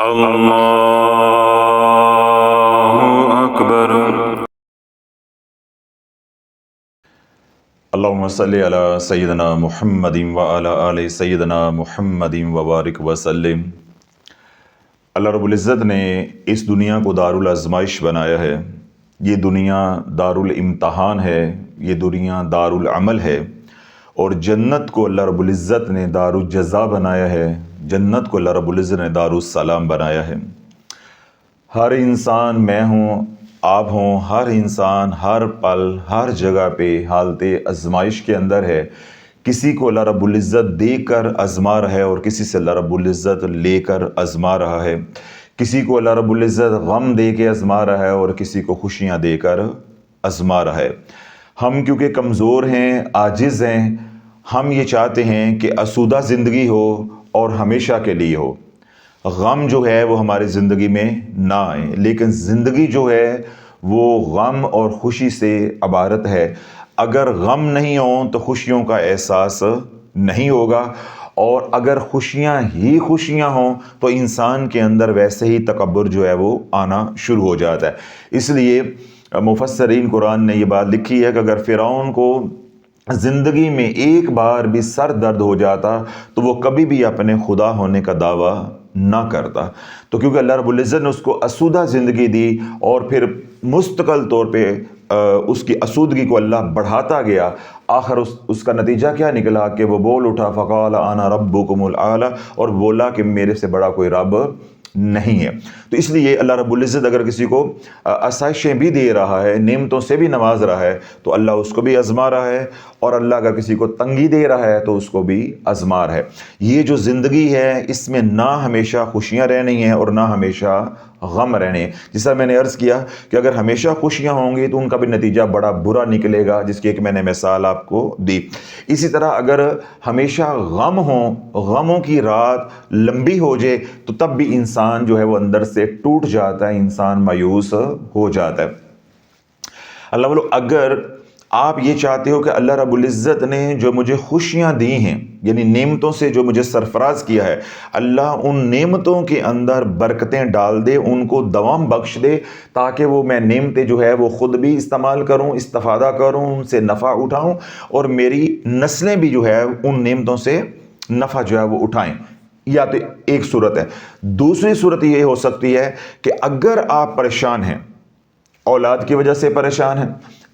اللہ اکبر۔ اللہم صلی علی سیدنا محمد وعلی آل سیدنا محمد وبارک وسلم۔ اللہ رب العزت نے اس دنیا کو دارالآزمائش بنایا ہے، یہ دنیا دارالامتحان ہے، یہ دنیا دارالعمل ہے، اور جنت کو اللہ رب العزت نے دارالجزا بنایا ہے، جنت کو اللہ رب العزت نے دارالسلام بنایا ہے۔ ہر انسان، میں ہوں، آپ ہوں، ہر انسان ہر پل ہر جگہ پہ حالت آزمائش کے اندر ہے۔ کسی کو اللہ رب العزت دے کر آزما رہا ہے اور کسی سے اللہ رب العزت لے کر آزما رہا ہے۔ کسی کو اللہ رب العزت غم دے کے آزما رہا ہے اور کسی کو خوشیاں دے کر آزما رہا ہے۔ ہم کیونکہ کمزور ہیں، عاجز ہیں، ہم یہ چاہتے ہیں کہ آسودہ زندگی ہو اور ہمیشہ کے لیے ہو، غم جو ہے وہ ہماری زندگی میں نہ آئے، لیکن زندگی جو ہے وہ غم اور خوشی سے عبارت ہے۔ اگر غم نہیں ہوں تو خوشیوں کا احساس نہیں ہوگا، اور اگر خوشیاں ہی خوشیاں ہوں تو انسان کے اندر ویسے ہی تکبر جو ہے وہ آنا شروع ہو جاتا ہے۔ اس لیے مفسرین قرآن نے یہ بات لکھی ہے کہ اگر فرعون کو زندگی میں ایک بار بھی سر درد ہو جاتا تو وہ کبھی بھی اپنے خدا ہونے کا دعویٰ نہ کرتا، تو کیونکہ اللہ رب العزت نے اس کو اسودہ زندگی دی اور پھر مستقل طور پہ اس کی اسودگی کو اللہ بڑھاتا گیا، آخر اس کا نتیجہ کیا نکلا کہ وہ بول اٹھا فقال انا ربکم الاعلی، اور بولا کہ میرے سے بڑا کوئی رب نہیں ہے۔ تو اس لیے اللہ رب العزت اگر کسی کو آسائشیں بھی دے رہا ہے، نعمتوں سے بھی نواز رہا ہے، تو اللہ اس کو بھی آزما رہا ہے، اور اللہ اگر کسی کو تنگی دے رہا ہے تو اس کو بھی آزما رہا ہے۔ یہ جو زندگی ہے اس میں نہ ہمیشہ خوشیاں رہنی ہیں اور نہ ہمیشہ غم رہنے ہیں۔ جس طرح میں نے عرض کیا کہ اگر ہمیشہ خوشیاں ہوں گی تو ان کا بھی نتیجہ بڑا برا نکلے گا، جس کی ایک میں نے مثال آپ کو دی۔ اسی طرح اگر ہمیشہ غم ہوں، غموں کی رات لمبی ہو جائے تو تب بھی انسان جو ہے وہ اندر سے ٹوٹ جاتا ہے، انسان مایوس ہو جاتا ہے۔ اللہ بولو، اگر آپ یہ چاہتے ہو کہ اللہ رب العزت نے جو مجھے خوشیاں دی ہیں، یعنی نعمتوں سے جو مجھے سرفراز کیا ہے، اللہ ان نعمتوں کے اندر برکتیں ڈال دے، ان کو دوام بخش دے، تاکہ وہ میں نعمتیں جو ہے وہ خود بھی استعمال کروں، استفادہ کروں، ان سے نفع اٹھاؤں، اور میری نسلیں بھی جو ہے ان نعمتوں سے نفع جو ہے وہ اٹھائیں۔ یا تو ایک صورت ہے۔ دوسری صورت یہ ہو سکتی ہے کہ اگر آپ پریشان ہیں، اولاد کی وجہ سے پریشان ہیں،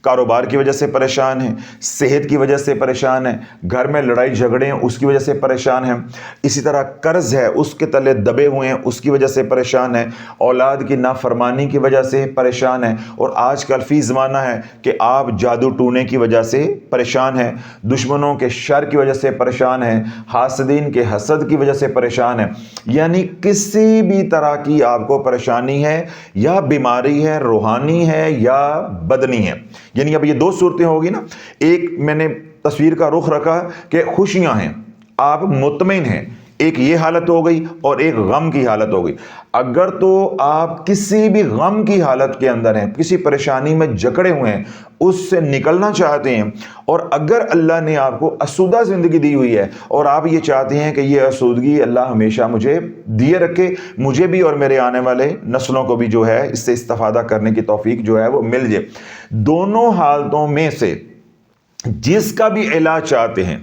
کاروبار کی وجہ سے پریشان ہیں، صحت کی وجہ سے پریشان ہیں، گھر میں لڑائی جھگڑے ہیں اس کی وجہ سے پریشان ہیں، اسی طرح قرض ہے اس کے تلے دبے ہوئے ہیں اس کی وجہ سے پریشان ہیں، اولاد کی نافرمانی کی وجہ سے پریشان ہیں، اور آج کل فی زمانہ ہے کہ آپ جادو ٹونے کی وجہ سے پریشان ہیں، دشمنوں کے شر کی وجہ سے پریشان ہیں، حاسدین کے حسد کی وجہ سے پریشان ہیں، یعنی کسی بھی طرح کی آپ کو پریشانی ہے، یا بیماری ہے، روحانی ہے یا بدنی ہے، یعنی اب یہ دو صورتیں ہوگی نا۔ ایک میں نے تصویر کا رخ رکھا کہ خوشیاں ہیں، آپ مطمئن ہیں، ایک یہ حالت ہو گئی، اور ایک غم کی حالت ہو گئی۔ اگر تو آپ کسی بھی غم کی حالت کے اندر ہیں، کسی پریشانی میں جکڑے ہوئے ہیں، اس سے نکلنا چاہتے ہیں، اور اگر اللہ نے آپ کو اسودہ زندگی دی ہوئی ہے اور آپ یہ چاہتے ہیں کہ یہ اسودگی اللہ ہمیشہ مجھے دیے رکھے، مجھے بھی اور میرے آنے والے نسلوں کو بھی جو ہے اس سے استفادہ کرنے کی توفیق جو ہے وہ مل جائے، دونوں حالتوں میں سے جس کا بھی علاج چاہتے ہیں،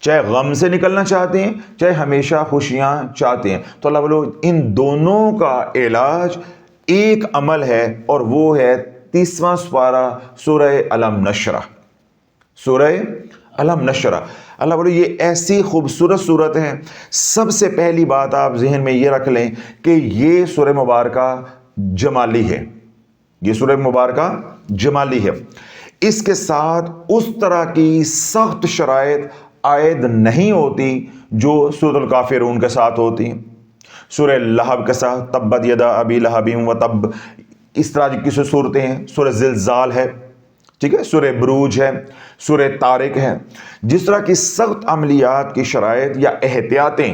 چاہے غم سے نکلنا چاہتے ہیں، چاہے ہمیشہ خوشیاں چاہتے ہیں، تو اللہ بولو ان دونوں کا علاج ایک عمل ہے، اور وہ ہے 30واں سپارہ سورہ علم نشرح، سورہ علم نشرح۔ اللہ بولو یہ ایسی خوبصورت صورت ہے۔ سب سے پہلی بات آپ ذہن میں یہ رکھ لیں کہ یہ سورہ مبارکہ جمالی ہے، یہ سورہ مبارکہ جمالی ہے، اس کے ساتھ اس طرح کی سخت شرائط عائد نہیں ہوتی جو سورۃ الکافرون کے ساتھ ہوتی ہیں، سورہ لہب کے ساتھ تبت یدا ابی لہب وتب، اس طرح کی صورتیں ہیں، سورہ زلزال ہے، ٹھیک ہے، سورہ بروج ہے، سورہ طارق ہے، جس طرح کی سخت عملیات کی شرائط یا احتیاطیں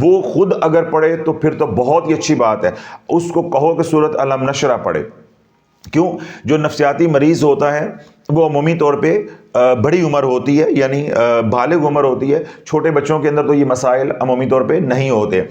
وہ خود اگر پڑھے تو پھر تو بہت ہی اچھی بات ہے، اس کو کہو کہ سورۃ علم نشرہ پڑھے۔ کیوں؟ جو نفسیاتی مریض ہوتا ہے وہ عمومی طور پہ بڑی عمر ہوتی ہے، یعنی بالغ عمر ہوتی ہے۔ چھوٹے بچوں کے اندر تو یہ مسائل عمومی طور پہ نہیں ہوتے،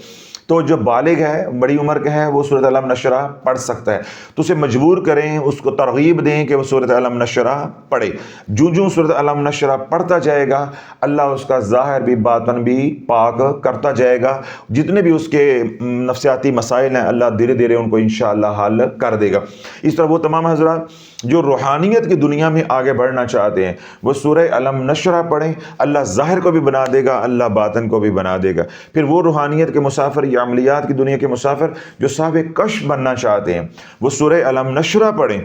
تو جو بالغ ہے، بڑی عمر کا ہے، وہ سورۃ علم نشرہ پڑھ سکتا ہے۔ تو اسے مجبور کریں، اس کو ترغیب دیں کہ وہ سورۃ علم نشرہ پڑھے۔ جو سورۃ علم نشرہ پڑھتا جائے گا، اللہ اس کا ظاہر بھی باطن بھی پاک کرتا جائے گا۔ جتنے بھی اس کے نفسیاتی مسائل ہیں، اللہ دھیرے دھیرے ان کو انشاءاللہ حل کر دے گا۔ اس طرح وہ تمام حضرات جو روحانیت کی دنیا میں آگے بڑھنا چاہتے ہیں، وہ سورہ علم نشرہ پڑھیں، اللہ ظاہر کو بھی بنا دے گا، اللہ باطن کو بھی بنا دے گا۔ پھر وہ روحانیت کے مسافر یا عملیات کی دنیا کے مسافر جو صاحب کشف بننا چاہتے ہیں، وہ سورہ علم نشرہ پڑھیں،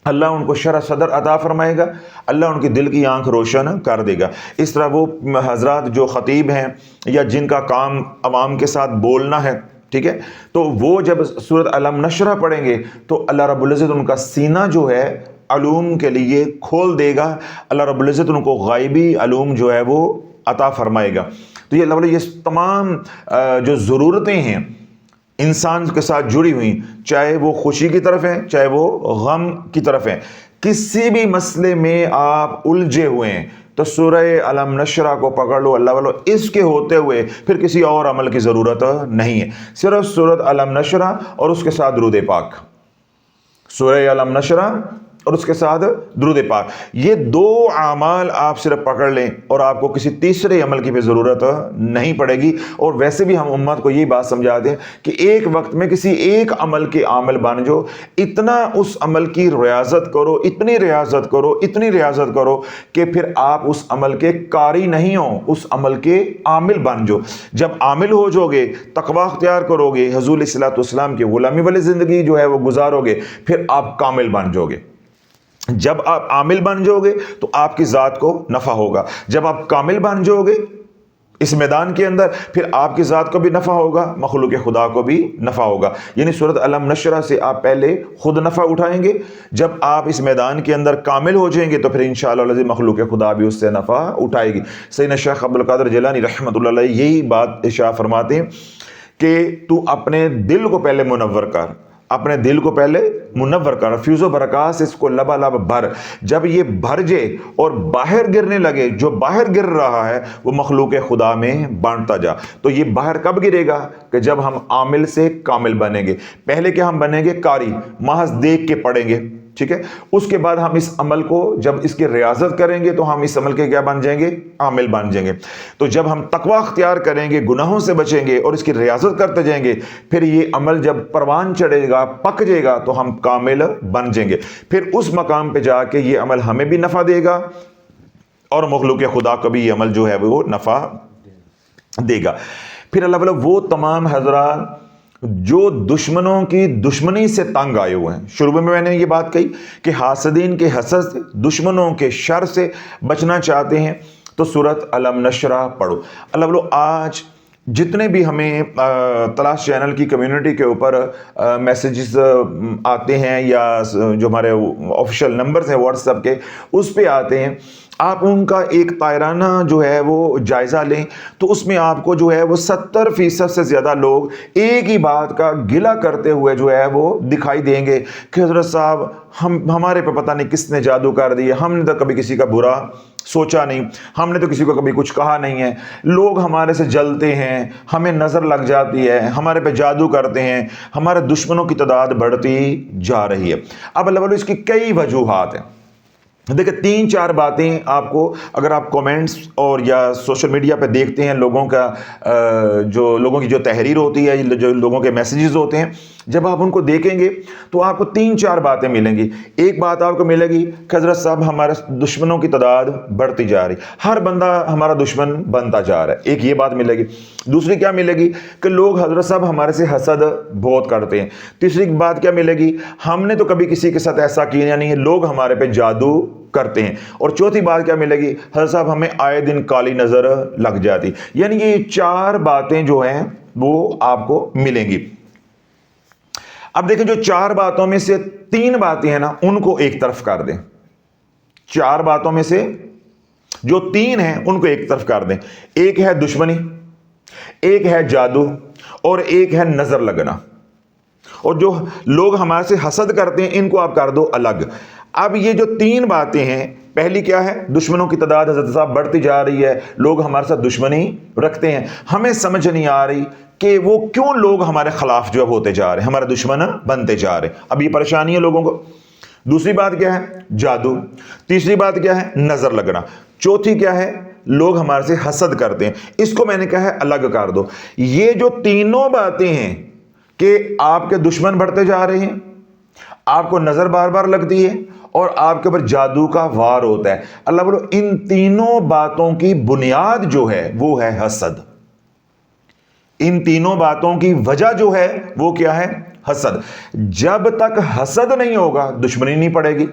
اللہ ان کو شرح صدر عطا فرمائے گا، اللہ ان کی دل کی آنکھ روشن کر دے گا۔ اس طرح وہ حضرات جو خطیب ہیں یا جن کا کام عوام کے ساتھ بولنا ہے، ٹھیک ہے، تو وہ جب سورۃ علم نشرہ پڑھیں گے تو اللہ رب العزت ان کا سینہ جو ہے علوم کے لیے کھول دے گا، اللہ رب العزت ان کو غائبی علوم جو ہے وہ عطا فرمائے گا۔ تو یہ تمام جو ضرورتیں ہیں انسان کے ساتھ جڑی ہوئی، چاہے وہ خوشی کی طرف ہیں چاہے وہ غم کی طرف ہیں، کسی بھی مسئلے میں آپ الجھے ہوئے ہیں تو سورہ علم نشرہ کو پکڑ لو، اللہ والو، اس کے ہوتے ہوئے پھر کسی اور عمل کی ضرورت نہیں ہے، صرف سورۃ علم نشرہ اور اس کے ساتھ درود پاک، سورہ علم نشرہ اور اس کے ساتھ درود پاک، یہ دو اعمال آپ صرف پکڑ لیں اور آپ کو کسی تیسرے عمل کی بھی ضرورت نہیں پڑے گی۔ اور ویسے بھی ہم امت کو یہی بات سمجھاتے ہیں کہ ایک وقت میں کسی ایک عمل کے عامل بن جاؤ، اتنا اس عمل کی ریاضت کرو، اتنی ریاضت کرو، اتنی ریاضت کرو کہ پھر آپ اس عمل کے قاری نہیں ہو، اس عمل کے عامل بن جاؤ۔ جب عامل ہو جاؤ گے، تقوی اختیار کرو گے، حضور علیہ الصلوۃ والسلام کی غلامی والی زندگی جو ہے وہ گزارو گے، پھر آپ کامل بن جاؤ گے۔ جب آپ عامل بن جاؤ گے تو آپ کی ذات کو نفع ہوگا، جب آپ کامل بن جاؤ گے اس میدان کے اندر، پھر آپ کی ذات کو بھی نفع ہوگا، مخلوق خدا کو بھی نفع ہوگا۔ یعنی سورۃ علم نشرہ سے آپ پہلے خود نفع اٹھائیں گے، جب آپ اس میدان کے اندر کامل ہو جائیں گے تو پھر انشاءاللہ العزیز مخلوق خدا بھی اس سے نفع اٹھائے گی۔ سیدنا شیخ عبد القادر جیلانی رحمۃ اللہ علیہ یہی بات ارشاد فرماتے ہیں کہ تو اپنے دل کو پہلے منور کر، اپنے دل کو پہلے منور کر، فیض و برکات سے اس کو لبالب بھر، جب یہ بھر جائے اور باہر گرنے لگے، جو باہر گر رہا ہے وہ مخلوق خدا میں بانٹتا جا۔ تو یہ باہر کب گرے گا؟ کہ جب ہم عامل سے کامل بنیں گے۔ پہلے کہ ہم بنیں گے قاری، محض دیکھ کے پڑھیں گے، ٹھیک ہے، اس کے بعد ہم اس عمل کو جب اس کی ریاضت کریں گے تو ہم اس عمل کے کیا بن جائیں گے؟ عامل بن جائیں گے۔ تو جب ہم تقوی اختیار کریں گے، گناہوں سے بچیں گے اور اس کی ریاضت کرتے جائیں گے، پھر یہ عمل جب پروان چڑھے گا، پک جائے گا تو ہم کامل بن جائیں گے۔ پھر اس مقام پہ جا کے یہ عمل ہمیں بھی نفع دے گا اور مخلوق خدا کو بھی یہ عمل جو ہے وہ نفع دے گا۔ پھر اللہ تعالیٰ وہ تمام حضرات جو دشمنوں کی دشمنی سے تنگ آئے ہوئے ہیں، شروع میں نے یہ بات کہی کہ حاسدین کے حسد سے، دشمنوں کے شر سے بچنا چاہتے ہیں تو سورۃ علم نشرہ پڑھو۔ اللہ تعالیٰ آج جتنے بھی ہمیں تلاش چینل کی کمیونٹی کے اوپر میسیجز آتے ہیں یا جو ہمارے آفیشیل نمبرز ہیں واٹس ایپ کے، اس پہ آتے ہیں، آپ ان کا ایک طائرانہ جو ہے وہ جائزہ لیں تو اس میں آپ کو جو ہے وہ 70% سے زیادہ لوگ ایک ہی بات کا گلہ کرتے ہوئے جو ہے وہ دکھائی دیں گے کہ حضرت صاحب ہمارے پہ پتہ نہیں کس نے جادو کر دیا، ہم نے تو کبھی کسی کا برا سوچا نہیں، ہم نے تو کسی کو کبھی کچھ کہا نہیں ہے، لوگ ہمارے سے جلتے ہیں، ہمیں نظر لگ جاتی ہے، ہمارے پہ جادو کرتے ہیں، ہمارے دشمنوں کی تعداد بڑھتی جا رہی ہے۔ اب اللہ والو اس کی کئی وجوہات ہیں۔ دیکھیں 3-4 باتیں آپ کو، اگر آپ کومنٹس اور یا سوشل میڈیا پہ دیکھتے ہیں لوگوں کی جو تحریر ہوتی ہے، جو لوگوں کے میسیجز ہوتے ہیں، جب آپ ان کو دیکھیں گے تو آپ کو 3-4 باتیں ملیں گی۔ ایک بات آپ کو ملے گی کہ حضرت صاحب ہمارے دشمنوں کی تعداد بڑھتی جا رہی، ہر بندہ ہمارا دشمن بنتا جا رہا ہے، ایک یہ بات ملے گی۔ دوسری کیا ملے گی کہ لوگ حضرت صاحب ہمارے سے حسد بہت کرتے ہیں۔ تیسری بات کیا ملے گی، ہم نے تو کبھی کسی کے ساتھ ایسا کیا نہیں ہے، لوگ ہمارے پہ جادو کرتے ہیں۔ اور چوتھی بات کیا ملے گی، حضرت صاحب ہمیں آئے دن کالی نظر لگ جاتی۔ یعنی یہ 4 باتیں جو ہیں وہ آپ کو ملیں گی۔ اب دیکھیں جو 4 باتوں میں سے 3 باتیں ہیں نا، ان کو ایک طرف کر دیں۔ 4 باتوں میں سے جو 3 ہیں ان کو ایک طرف کر دیں۔ ایک ہے دشمنی، ایک ہے جادو اور ایک ہے نظر لگنا. اور جو لوگ ہمارے سے حسد کرتے ہیں ان کو آپ کر دو الگ. اب یہ جو تین باتیں ہیں، پہلی کیا ہے؟ دشمنوں کی تعداد حضرت صاحب بڑھتی جا رہی ہے، لوگ ہمارے ساتھ دشمنی رکھتے ہیں، ہمیں سمجھ نہیں آ رہی کہ وہ کیوں لوگ ہمارے خلاف جو ہوتے جا رہے ہیں، ہمارے دشمن بنتے جا رہے ہیں. اب یہ پریشانی ہے لوگوں کو. دوسری بات کیا ہے؟ جادو. تیسری بات کیا ہے؟ نظر لگنا. چوتھی کیا ہے؟ لوگ ہمارے سے حسد کرتے ہیں. اس کو میں نے کہا ہے الگ کر دو. یہ جو تینوں باتیں ہیں کہ آپ کے دشمن بڑھتے جا رہے ہیں، آپ کو نظر بار بار لگتی ہے، اور آپ کے اوپر جادو کا وار ہوتا ہے، اللہ بولو ان تینوں باتوں کی بنیاد جو ہے وہ ہے حسد. ان تینوں باتوں کی وجہ جو ہے وہ کیا ہے؟ حسد. جب تک حسد نہیں ہوگا دشمنی نہیں پڑے گی،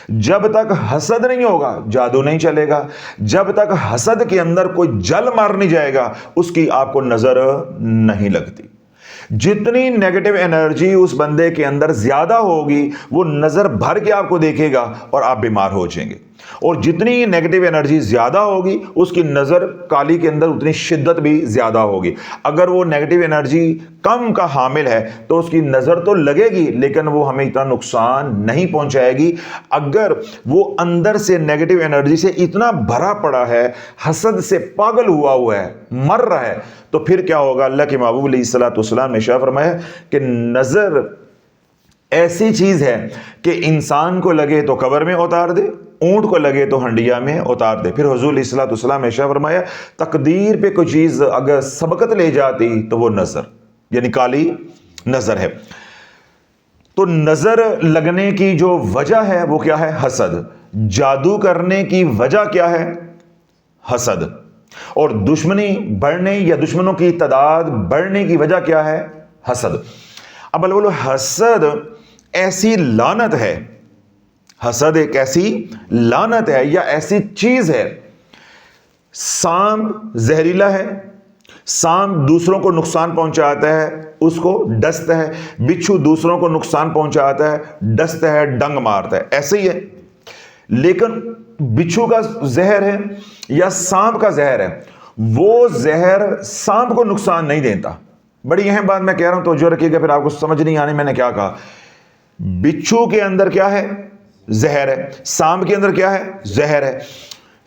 جب تک حسد نہیں ہوگا جادو نہیں چلے گا، جب تک حسد کے اندر کوئی جل مار نہیں جائے گا اس کی آپ کو نظر نہیں لگتی. جتنی نیگیٹو انرجی اس بندے کے اندر زیادہ ہوگی وہ نظر بھر کے آپ کو دیکھے گا اور آپ بیمار ہو جائیں گے. اور جتنی نیگیٹو انرجی زیادہ ہوگی اس کی نظر کالی کے اندر اتنی شدت بھی زیادہ ہوگی. اگر وہ نیگیٹو انرجی کم کا حامل ہے تو اس کی نظر تو لگے گی لیکن وہ ہمیں اتنا نقصان نہیں پہنچائے گی. اگر وہ اندر سے نیگیٹو انرجی سے اتنا بھرا پڑا ہے، حسد سے پاگل ہوا ہے، مر رہا ہے، تو پھر کیا ہوگا؟ اللہ کے محبوب علیہ الصلوۃ والسلام نے ارشاد فرمایا کہ نظر ایسی چیز ہے کہ انسان کو لگے تو قبر میں اتار دے، اونٹ کو لگے تو ہنڈیا میں اتار دے. پھر حضور علیہ الصلوۃ والسلام نے ارشاد فرمایا تقدیر پہ کوئی چیز اگر سبقت لے جاتی تو وہ نظر، یعنی کالی نظر ہے. تو نظر لگنے کی جو وجہ ہے وہ کیا ہے؟ حسد. جادو کرنے کی وجہ کیا ہے؟ حسد. اور دشمنی بڑھنے یا دشمنوں کی تعداد بڑھنے کی وجہ کیا ہے؟ حسد. اب بولو حسد ایسی لعنت ہے، حسد ایک ایسی لعنت ہے یا ایسی چیز ہے. سانپ زہریلا ہے، سانپ دوسروں کو نقصان پہنچاتا ہے، اس کو ڈستا ہے. بچھو دوسروں کو نقصان پہنچاتا ہے، ڈستا ہے، ڈنگ مارتا ہے. ایسے ہی ہے. لیکن بچھو کا زہر ہے یا سانپ کا زہر ہے، وہ زہر سانپ کو نقصان نہیں دیتا. بڑی اہم بات میں کہہ رہا ہوں، توجہ رکھیے گا، پھر آپ کو سمجھ نہیں آنے میں نے کیا کہا. بچھو کے اندر کیا ہے؟ زہر ہے. سانپ کے اندر کیا ہے؟ زہر ہے.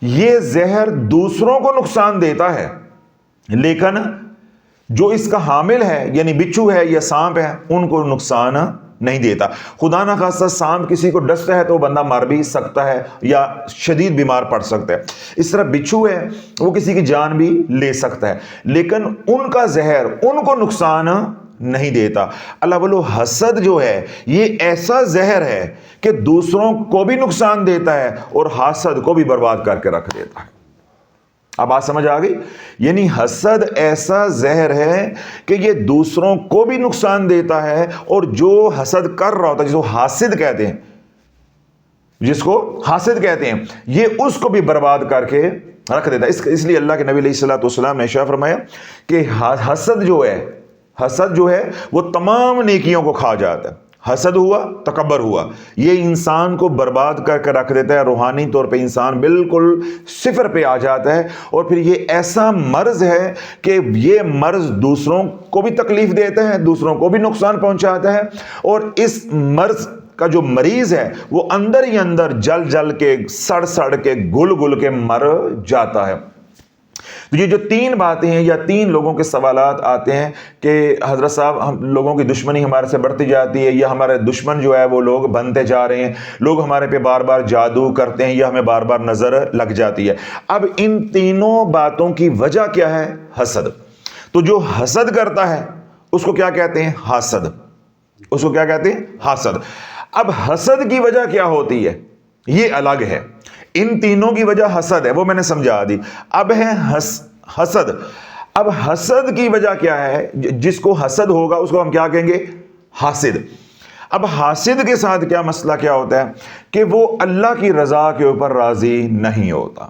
یہ زہر دوسروں کو نقصان دیتا ہے لیکن جو اس کا حامل ہے یعنی بچھو ہے یا سانپ ہے ان کو نقصان نہیں دیتا. خدا نہ خاصہ سانپ کسی کو ڈستا ہے تو وہ بندہ مر بھی سکتا ہے یا شدید بیمار پڑ سکتا ہے. اس طرح بچھو ہے وہ کسی کی جان بھی لے سکتا ہے لیکن ان کا زہر ان کو نقصان نہیں دیتا. اللہ بولو حسد جو ہے یہ ایسا زہر ہے کہ دوسروں کو بھی نقصان دیتا ہے اور حاسد کو بھی برباد کر کے رکھ دیتا ہے. اب بات سمجھ آ گئی؟ یعنی حسد ایسا زہر ہے کہ یہ دوسروں کو بھی نقصان دیتا ہے اور جو حسد کر رہا ہوتا ہے، جس کو حاسد کہتے ہیں، جس کو حاسد کہتے ہیں، یہ اس کو بھی برباد کر کے رکھ دیتا ہے. اس لیے اللہ کے نبی علیہ الصلوۃ والسلام نے ارشاد فرمایا کہ حسد جو ہے وہ تمام نیکیوں کو کھا جاتا ہے. حسد ہوا، تکبر ہوا، یہ انسان کو برباد کر کے رکھ دیتا ہے. روحانی طور پہ انسان بالکل صفر پہ آ جاتا ہے. اور پھر یہ ایسا مرض ہے کہ یہ مرض دوسروں کو بھی تکلیف دیتا ہے، دوسروں کو بھی نقصان پہنچاتا ہے. اور اس مرض کا جو مریض ہے وہ اندر ہی اندر جل جل کے، سڑ سڑ کے، گل گل کے مر جاتا ہے. تو یہ جو تین باتیں ہیں یا تین لوگوں کے سوالات آتے ہیں کہ حضرت صاحب ہم لوگوں کی دشمنی ہمارے سے بڑھتی جاتی ہے یا ہمارے دشمن جو ہے وہ لوگ بنتے جا رہے ہیں، لوگ ہمارے پہ بار بار جادو کرتے ہیں یا ہمیں بار بار نظر لگ جاتی ہے. اب ان تینوں باتوں کی وجہ کیا ہے؟ حسد. تو جو حسد کرتا ہے اس کو کیا کہتے ہیں؟ حاسد. اس کو کیا کہتے ہیں؟ حاسد. اب حسد کی وجہ کیا ہوتی ہے یہ الگ ہے. ان تینوں کی وجہ حسد ہے، وہ میں نے سمجھا دی. اب ہے حسد. اب حسد کی وجہ کیا ہے؟ جس کو حسد ہوگا اس کو ہم کیا کہیں گے؟ حاسد. اب حاسد کے ساتھ کیا مسئلہ کیا ہوتا ہے کہ وہ اللہ کی رضا کے اوپر راضی نہیں ہوتا.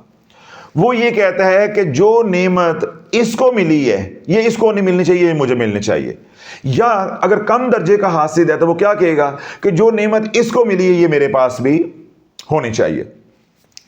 وہ یہ کہتا ہے کہ جو نعمت اس کو ملی ہے یہ اس کو نہیں ملنی چاہیے، یہ مجھے ملنی چاہیے. یا اگر کم درجے کا حاسد ہے تو وہ کیا کہے گا کہ جو نعمت اس کو ملی ہے یہ میرے پاس بھی ہونی چاہیے.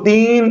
3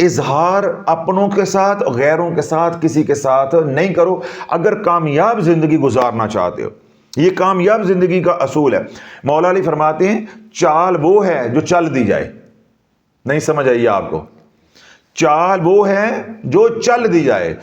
اظہار اپنوں کے ساتھ غیروں کے ساتھ کسی کے ساتھ نہیں کرو اگر کامیاب زندگی گزارنا چاہتے ہو. یہ کامیاب زندگی کا اصول ہے. مولا علی فرماتے ہیں چال وہ ہے جو چل دی جائے. نہیں سمجھ آئیے آپ کو؟ چال وہ ہے جو چل دی جائے،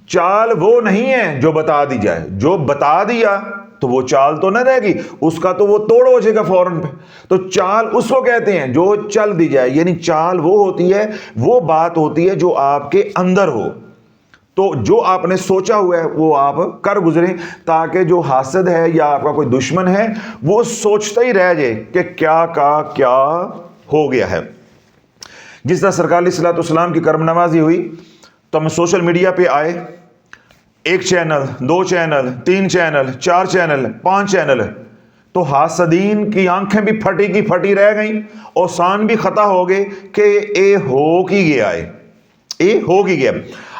چال وہ نہیں ہے جو بتا دی جائے. جو بتا دیا تو وہ چال تو نہ رہے گی، اس کا تو وہ توڑ ہو جائے گا فوراً پہ. تو چال اس کو کہتے ہیں جو چل دی جائے. یعنی چال وہ ہوتی ہے، وہ بات ہوتی ہے جو آپ کے اندر ہو. تو جو آپ نے سوچا ہوا ہے وہ آپ کر گزریں، تاکہ جو حاسد ہے یا آپ کا کوئی دشمن ہے وہ سوچتا ہی رہ جائے کہ کیا کا کیا ہو گیا ہے. جس طرح سرکار علیہ الصلوۃ والسلام کی کرم نوازی ہوئی تو ہم سوشل میڈیا پہ آئے، 1 channel, 2 channel, 3 channel, 4 channel, 5 channel, تو حاسدین کی آنکھیں بھی پھٹی کی پھٹی رہ گئیں، اوسان بھی خطا ہو گئے کہ اے ہو کی گیا ہے، اے ہو کی گیا.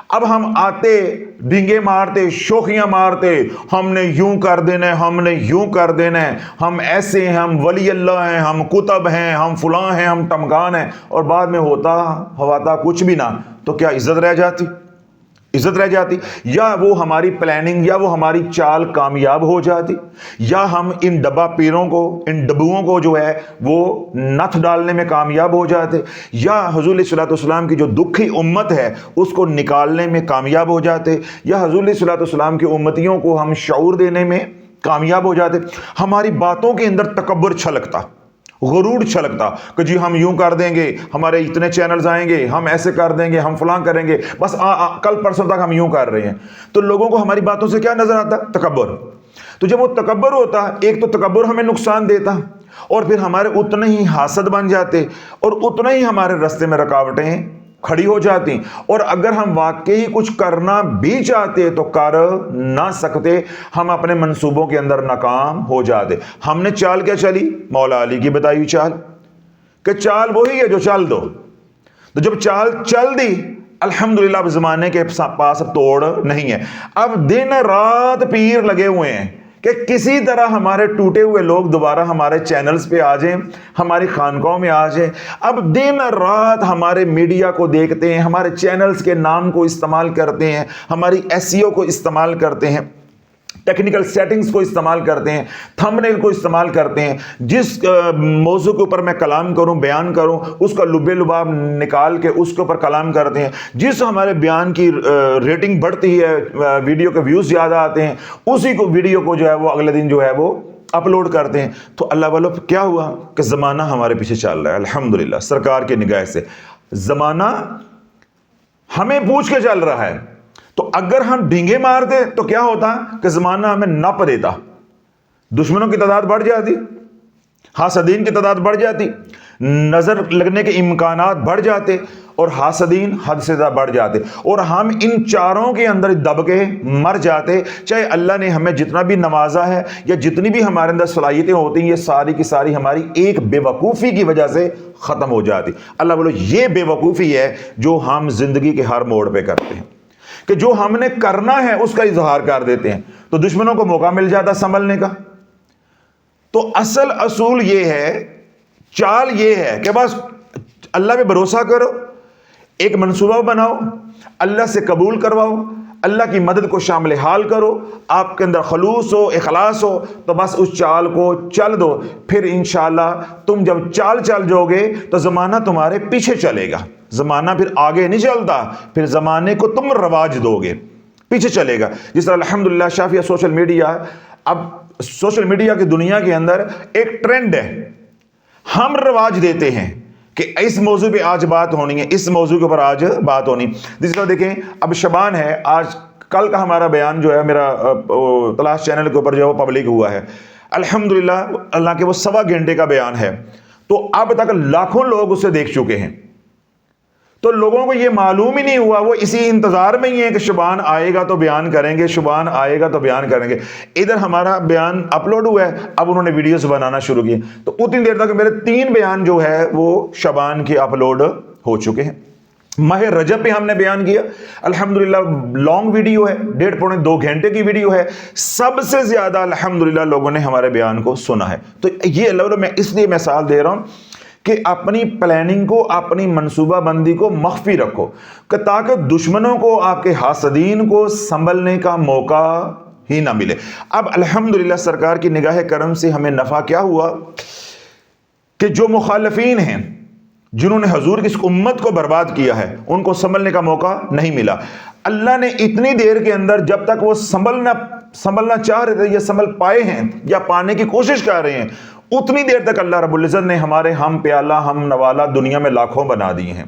اب ہم آتے ڈنگے مارتے، شوخیاں مارتے، ہم نے یوں کر دینا ہے، ہم نے یوں کر دینا ہے، ہم ایسے ہیں، ہم ولی اللہ ہیں، ہم کتب ہیں، ہم فلاں ہیں، ہم ٹمکان ہیں، اور بعد میں ہوتا ہواتا کچھ بھی نہ، تو کیا عزت رہ جاتی؟ عزت رہ جاتی؟ یا وہ ہماری پلاننگ یا وہ ہماری چال کامیاب ہو جاتی؟ یا ہم ان ڈبا پیروں کو، ان ڈبوؤں کو جو ہے وہ نتھ ڈالنے میں کامیاب ہو جاتے؟ یا حضور علیہ الصلوۃ والسلام کی جو دکھی امت ہے اس کو نکالنے میں کامیاب ہو جاتے؟ یا حضور علیہ الصلوۃ والسلام کی امتیوں کو ہم شعور دینے میں کامیاب ہو جاتے؟ ہماری باتوں کے اندر تکبر چھلکتا، غرور چھلکتا کہ جی ہم یوں کر دیں گے، ہمارے اتنے چینلز آئیں گے، ہم ایسے کر دیں گے، ہم فلاں کریں گے، بس کل پرسوں تک ہم یوں کر رہے ہیں. تو لوگوں کو ہماری باتوں سے کیا نظر آتا؟ تکبر. تو جب وہ تکبر ہوتا، ایک تو تکبر ہمیں نقصان دیتا، اور پھر ہمارے اتنے ہی حاسد بن جاتے، اور اتنے ہی ہمارے راستے میں رکاوٹیں کھڑی ہو جاتی. اور اگر ہم واقعی کچھ کرنا بھی چاہتے تو کر نہ سکتے، ہم اپنے منصوبوں کے اندر ناکام ہو جاتے. ہم نے چال کیا چلی؟ مولا علی کی بتائی ہوئی چال، کہ چال وہی ہے جو چل دو. تو جب چال چل دی الحمدللہ اب زمانے کے پاس اب توڑ نہیں ہے. اب دن رات پیر لگے ہوئے ہیں کہ کسی طرح ہمارے ٹوٹے ہوئے لوگ دوبارہ ہمارے چینلز پہ آ جائیں، ہماری خانقاہوں میں آ جائیں. اب دن رات ہمارے میڈیا کو دیکھتے ہیں، ہمارے چینلز کے نام کو استعمال کرتے ہیں، ہماری SEO کو استعمال کرتے ہیں، ٹیکنیکل سیٹنگز کو استعمال کرتے ہیں، تھمبنیل کو استعمال کرتے ہیں. جس موضوع کے اوپر میں کلام کروں، بیان کروں، اس کا لبے لباب نکال کے اس کے اوپر کلام کرتے ہیں. جس ہمارے بیان کی ریٹنگ بڑھتی ہے، ویڈیو کے ویوز زیادہ آتے ہیں، اسی کو ویڈیو کو جو ہے وہ اگلے دن جو ہے وہ اپلوڈ کرتے ہیں. تو اللہ والو کیا ہوا کہ زمانہ ہمارے پیچھے چل رہا ہے. الحمدللہ سرکار کی نگاہ سے زمانہ ہمیں پوچھ کے چل رہا ہے. تو اگر ہم ڈھینگے مارتے تو کیا ہوتا کہ زمانہ ہمیں نپ دیتا، دشمنوں کی تعداد بڑھ جاتی، حاسدین کی تعداد بڑھ جاتی، نظر لگنے کے امکانات بڑھ جاتے، اور حاسدین حد سے زیادہ بڑھ جاتے، اور ہم ان چاروں کے اندر دب کے مر جاتے. چاہے اللہ نے ہمیں جتنا بھی نوازا ہے یا جتنی بھی ہمارے اندر صلاحیتیں ہوتی ہیں، یہ ساری کی ساری ہماری ایک بے وقوفی کی وجہ سے ختم ہو جاتی. اللہ بولو یہ بے وقوفی ہے جو ہم زندگی کے ہر موڑ پہ کرتے ہیں، کہ جو ہم نے کرنا ہے اس کا اظہار کر دیتے ہیں، تو دشمنوں کو موقع مل جاتا سنبھلنے کا. تو اصل اصول یہ ہے، چال یہ ہے کہ بس اللہ پہ بھروسہ کرو، ایک منصوبہ بناؤ، اللہ سے قبول کرواؤ، اللہ کی مدد کو شامل حال کرو، آپ کے اندر خلوص ہو، اخلاص ہو، تو بس اس چال کو چل دو. پھر انشاءاللہ تم جب چال چل جاؤ گے تو زمانہ تمہارے پیچھے چلے گا. زمانہ پھر آگے نہیں چلتا، پھر زمانے کو تم رواج دو گے، پیچھے چلے گا. جس طرح الحمدللہ شافیہ سوشل میڈیا، اب سوشل میڈیا کی دنیا کے اندر ایک ٹرینڈ ہے، ہم رواج دیتے ہیں کہ اس موضوع پہ آج بات ہونی ہے، اس موضوع کے اوپر آج بات ہونی. جس طرح دیکھیں اب شبان ہے، آج کل کا ہمارا بیان جو ہے میرا تلاش چینل کے اوپر جو ہے وہ پبلک ہوا ہے. الحمدللہ اللہ کے وہ 1.25 گھنٹے کا بیان ہے، تو اب تک لاکھوں لوگ اسے دیکھ چکے ہیں. تو لوگوں کو یہ معلوم ہی نہیں ہوا، وہ اسی انتظار میں ہی ہے کہ شبان آئے گا تو بیان کریں گے، شبان آئے گا تو بیان کریں گے. ادھر ہمارا بیان اپلوڈ ہوا ہے، اب انہوں نے ویڈیوز بنانا شروع کی، تو اتنی دیر تک میرے 3 بیان جو ہے وہ شبان کے اپلوڈ ہو چکے ہیں. ماہ رجب پہ ہم نے بیان کیا، الحمدللہ لانگ ویڈیو ہے، 1.5-2 گھنٹے کی ویڈیو ہے، سب سے زیادہ الحمدللہ لوگوں نے ہمارے بیان کو سنا ہے. تو یہ اللہ میں اس لیے مثال دے رہا ہوں کہ اپنی پلاننگ کو, اپنی منصوبہ بندی کو مخفی رکھو کہ تاکہ دشمنوں کو, آپ کے حاسدین کو سنبھلنے کا موقع ہی نہ ملے. اب الحمدللہ سرکار کی نگاہ کرم سے ہمیں نفع کیا ہوا کہ جو مخالفین ہیں, جنہوں نے حضور کی اس امت کو برباد کیا ہے, ان کو سنبھلنے کا موقع نہیں ملا. اللہ نے اتنی دیر کے اندر, جب تک وہ سنبھلنا چاہ رہے تھے یا سنبھل پائے ہیں یا پانے کی کوشش کر رہے ہیں, اتنی دیر تک اللہ رب العزت نے ہمارے ہم پیالہ ہم نوالہ دنیا میں لاکھوں بنا دیے ہیں.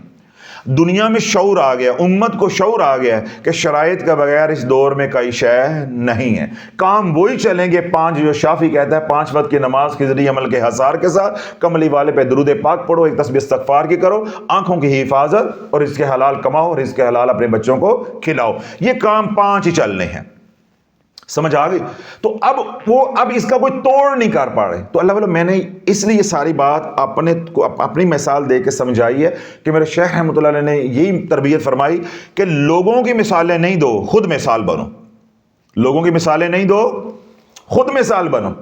دنیا میں شعور آ گیا, امت کو شعور آ گیا کہ شرائط کا بغیر اس دور میں کوئی شے نہیں ہے. کام وہی چلیں گے 5, جو شافعی کہتا ہے 5 وقت کی نماز خضری عمل کے حصار کے ساتھ, کملی والے پہ درود پاک پڑھو, ایک تسبیح استغفار کی کرو, آنکھوں کی حفاظت اور اس کے حلال کماؤ اور اس کے حلال اپنے بچوں کو کھلاؤ. یہ کام 5 ہی چلنے ہیں. سمجھ آ گئی؟ تو اب اس کا کوئی توڑ نہیں کر پا رہے. تو اللہ والوں, میں نے اس لیے یہ ساری بات اپنی مثال دے کے سمجھائی ہے کہ میرے شیخ رحمۃ اللہ علیہ نے یہی تربیت فرمائی کہ لوگوں کی مثالیں نہیں دو, خود مثال بنو. لوگوں کی مثالیں نہیں دو, خود مثال بنو.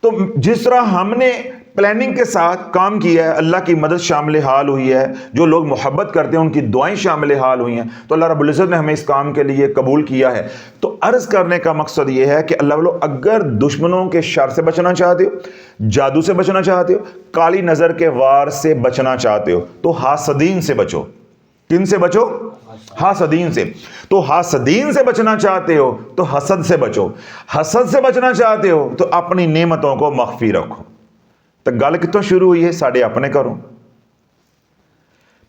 تو جس طرح ہم نے پلاننگ کے ساتھ کام کیا ہے, اللہ کی مدد شامل حال ہوئی ہے, جو لوگ محبت کرتے ہیں ان کی دعائیں شامل حال ہوئی ہیں, تو اللہ رب العزت نے ہمیں اس کام کے لیے قبول کیا ہے. تو عرض کرنے کا مقصد یہ ہے کہ اللہ والو, اگر دشمنوں کے شر سے بچنا چاہتے ہو, جادو سے بچنا چاہتے ہو, کالی نظر کے وار سے بچنا چاہتے ہو, تو حاسدین سے بچو. کن سے بچو؟ حاسدین سے. تو حاسدین سے بچنا چاہتے ہو تو حسد سے بچو. حسد سے بچنا چاہتے ہو تو اپنی نعمتوں کو مخفی رکھو. تو گل کتوں شروع ہوئی ہے؟ ساڑھے اپنے کرو.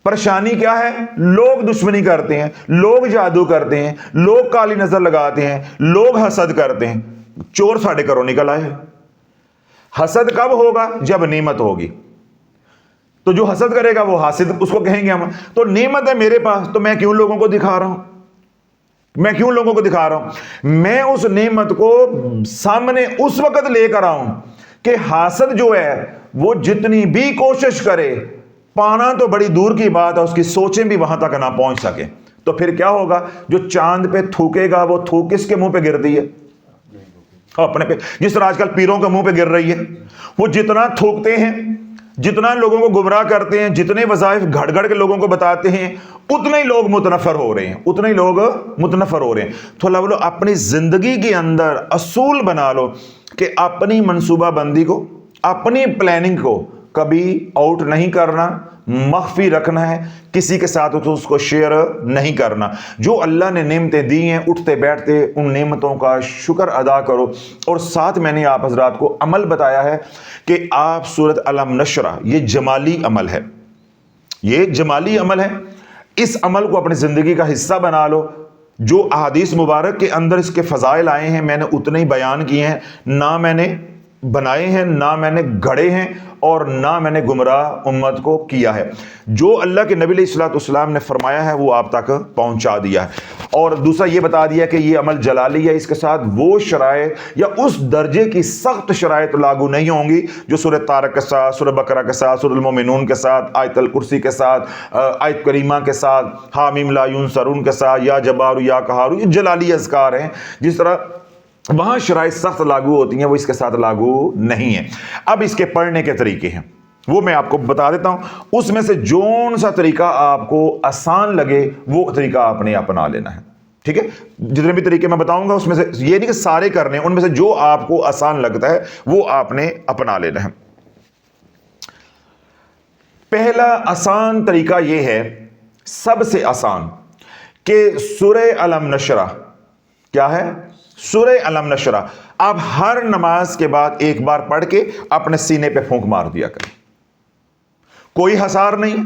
پریشانی کیا ہے؟ لوگ دشمنی کرتے ہیں, لوگ جادو کرتے ہیں, لوگ کالی نظر لگاتے ہیں, لوگ حسد کرتے ہیں. چور ساڑھے کرو نکل آئے. حسد کب ہوگا؟ جب نعمت ہوگی. تو جو حسد کرے گا وہ حاسد, اس کو کہیں گے ہم تو نعمت ہے میرے پاس, تو میں کیوں لوگوں کو دکھا رہا ہوں؟ میں اس نعمت کو سامنے اس وقت لے کر آؤں کہ حاسد جو ہے وہ جتنی بھی کوشش کرے, پانا تو بڑی دور کی بات ہے, اس کی سوچیں بھی وہاں تک نہ پہنچ سکے. تو پھر کیا ہوگا؟ جو چاند پہ تھوکے گا وہ تھوک کس کے منہ پہ گرتی ہے؟ اپنے پہ. جس طرح آج کل پیروں کے منہ پہ گر رہی ہے. وہ جتنا تھوکتے ہیں, جتنا لوگوں کو گمراہ کرتے ہیں, جتنے وظائف گھڑ گھڑ کے لوگوں کو بتاتے ہیں, اتنے ہی لوگ متنفر ہو رہے ہیں. تو اللہ بولو, اپنی زندگی کے اندر اصول بنا لو کہ اپنی منصوبہ بندی کو, اپنی پلاننگ کو کبھی آؤٹ نہیں کرنا, مخفی رکھنا ہے, کسی کے ساتھ تو اس کو شیئر نہیں کرنا. جو اللہ نے نعمتیں دی ہیں, اٹھتے بیٹھتے ان نعمتوں کا شکر ادا کرو. اور ساتھ میں نے آپ حضرات کو عمل بتایا ہے کہ آپ سورۃ علم نشرہ, یہ جمالی عمل ہے, اس عمل کو اپنی زندگی کا حصہ بنا لو. جو احادیث مبارک کے اندر اس کے فضائل آئے ہیں, میں نے اتنے ہی بیان کیے ہیں, نہ میں نے بنائے ہیں, نہ میں نے گھڑے ہیں, اور نہ میں نے گمراہ امت کو کیا ہے. جو اللہ کے نبی علیہ الصلوۃ والسلام نے فرمایا ہے وہ آپ تک پہنچا دیا ہے. اور دوسرا یہ بتا دیا کہ یہ عمل جلالی ہے, اس کے ساتھ وہ شرائط یا اس درجے کی سخت شرائط لاگو نہیں ہوں گی جو سورہ طارق کے ساتھ, سورہ بقرہ کے ساتھ, سورہ المومنون کے ساتھ, آیت الکرسی کے ساتھ, آیت کریمہ کے ساتھ, حامیم لا ینصرون کے ساتھ, یا جبار یا قہار, یہ جلالی اذکار ہیں. جس طرح وہاں شرائط سخت لاگو ہوتی ہیں, وہ اس کے ساتھ لاگو نہیں ہے. اب اس کے پڑھنے کے طریقے ہیں, وہ میں آپ کو بتا دیتا ہوں. اس میں سے جون سا طریقہ آپ کو آسان لگے وہ طریقہ آپ نے اپنا لینا ہے. ٹھیک ہے؟ جتنے بھی طریقے میں بتاؤں گا اس میں سے یہ نہیں کہ سارے کرنے, ان میں سے جو آپ کو آسان لگتا ہے وہ آپ نے اپنا لینا ہے. پہلا آسان طریقہ یہ ہے, سب سے آسان, کہ سورہ علم نشرہ کیا ہے؟ سورہ علم نشرہ آپ ہر نماز کے بعد ایک بار پڑھ کے اپنے سینے پہ پھونک مار دیا کریں. کوئی حصار نہیں,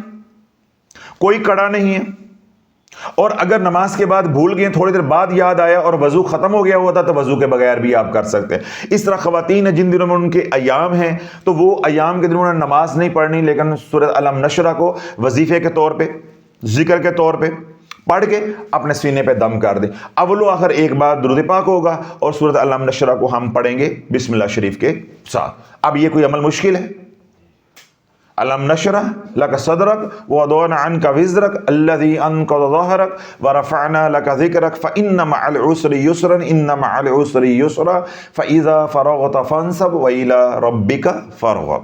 کوئی کڑا نہیں ہے. اور اگر نماز کے بعد بھول گئے, تھوڑی دیر بعد یاد آیا اور وضو ختم ہو گیا ہوا تھا, تو وضو کے بغیر بھی آپ کر سکتے ہیں. اس طرح خواتین ہیں جن دنوں میں ان کے ایام ہیں, تو وہ ایام کے دنوں میں نماز نہیں پڑھنی, لیکن سورہ علم نشرہ کو وظیفے کے طور پہ, ذکر کے طور پہ پڑھ کے اپنے سینے پہ دم کر دیں. اول و آخر ایک بار درود پاک ہوگا اور سورۃ علم نشرہ کو ہم پڑھیں گے بسم اللہ شریف کے ساتھ. اب یہ کوئی عمل مشکل ہے؟ علم نشرح لک صدرک ووضعنا عنک وزرک الذی انقض ظہرک ورفعنا لک ذکرک فإن مع العسر یسرا ان مع العسر یسرا فإذا فرغت فانصب وإلی ربک فارغب.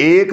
1,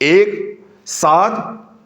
1, 7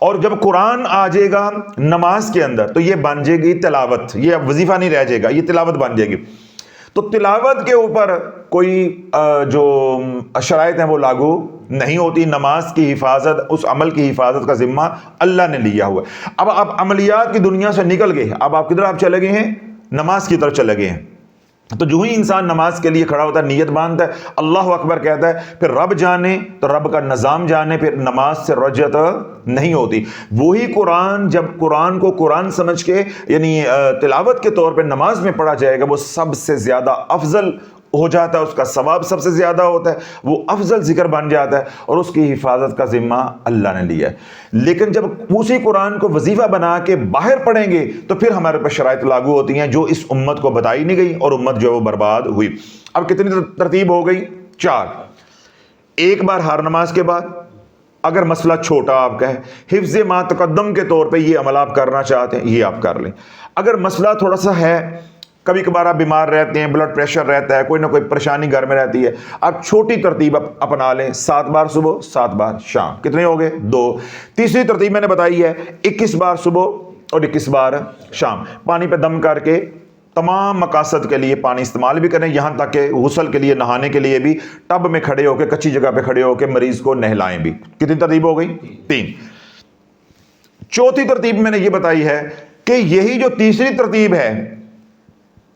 اور جب قرآن آ جائے گا نماز کے اندر تو یہ بن جائے گی تلاوت، یہ اب وظیفہ نہیں رہ جائے گا، یہ تلاوت بن جائے گی۔ تو تلاوت کے اوپر کوئی جو شرائط ہیں وہ لاگو نہیں ہوتی، نماز کی حفاظت، اس عمل کی حفاظت کا ذمہ اللہ نے لیا ہوا ہے۔ اب آپ عملیات کی دنیا سے نکل گئے، اب آپ کدھر آپ چلے گئے ہیں؟ نماز کی طرف چلے گئے ہیں۔ تو جو ہی انسان نماز کے لیے کھڑا ہوتا ہے، نیت باندھتا ہے، اللہ اکبر کہتا ہے، پھر رب جانے تو رب کا نظام جانے، پھر نماز سے رجعت نہیں ہوتی۔ وہی قرآن جب قرآن کو قرآن سمجھ کے یعنی تلاوت کے طور پہ نماز میں پڑھا جائے گا، وہ سب سے زیادہ افضل ہو جاتا ہے، اس کا ثواب سب سے زیادہ ہوتا ہے، وہ افضل ذکر بن جاتا ہے، اور اس کی حفاظت کا ذمہ اللہ نے لیا ہے۔ لیکن جب اسی قرآن کو وظیفہ بنا کے باہر پڑھیں گے تو پھر ہمارے پر شرائط لاگو ہوتی ہیں جو اس امت کو بتائی نہیں گئی، اور امت جو ہے وہ برباد ہوئی۔ اب کتنی ترتیب ہو گئی؟ 4۔ ایک بار ہر نماز کے بعد اگر مسئلہ چھوٹا آپ کا ہے، حفظ ما تقدم کے طور پہ یہ عمل آپ کرنا چاہتے ہیں، یہ آپ کر لیں۔ اگر مسئلہ تھوڑا سا ہے، کبھی کبھار آپ بیمار رہتے ہیں، بلڈ پریشر رہتا ہے، کوئی نہ کوئی پریشانی گھر میں رہتی ہے، آپ چھوٹی ترتیب اپنا لیں، 7 بار صبح 7 بار شام، کتنے ہو گئے؟ 2۔ تیسری ترتیب میں نے بتائی ہے 21 بار صبح اور 21 بار شام، پانی پہ دم کر کے تمام مقاصد کے لیے پانی استعمال بھی کریں، یہاں تک کہ غسل کے لیے، نہانے کے لیے بھی ٹب میں کھڑے ہو کے، کچی جگہ پہ کھڑے ہو کے مریض کو نہلائیں بھی۔ کتنی ترتیب ہو گئی؟ 3۔ چوتھی ترتیب میں نے یہ بتائی ہے کہ یہی جو تیسری ترتیب ہے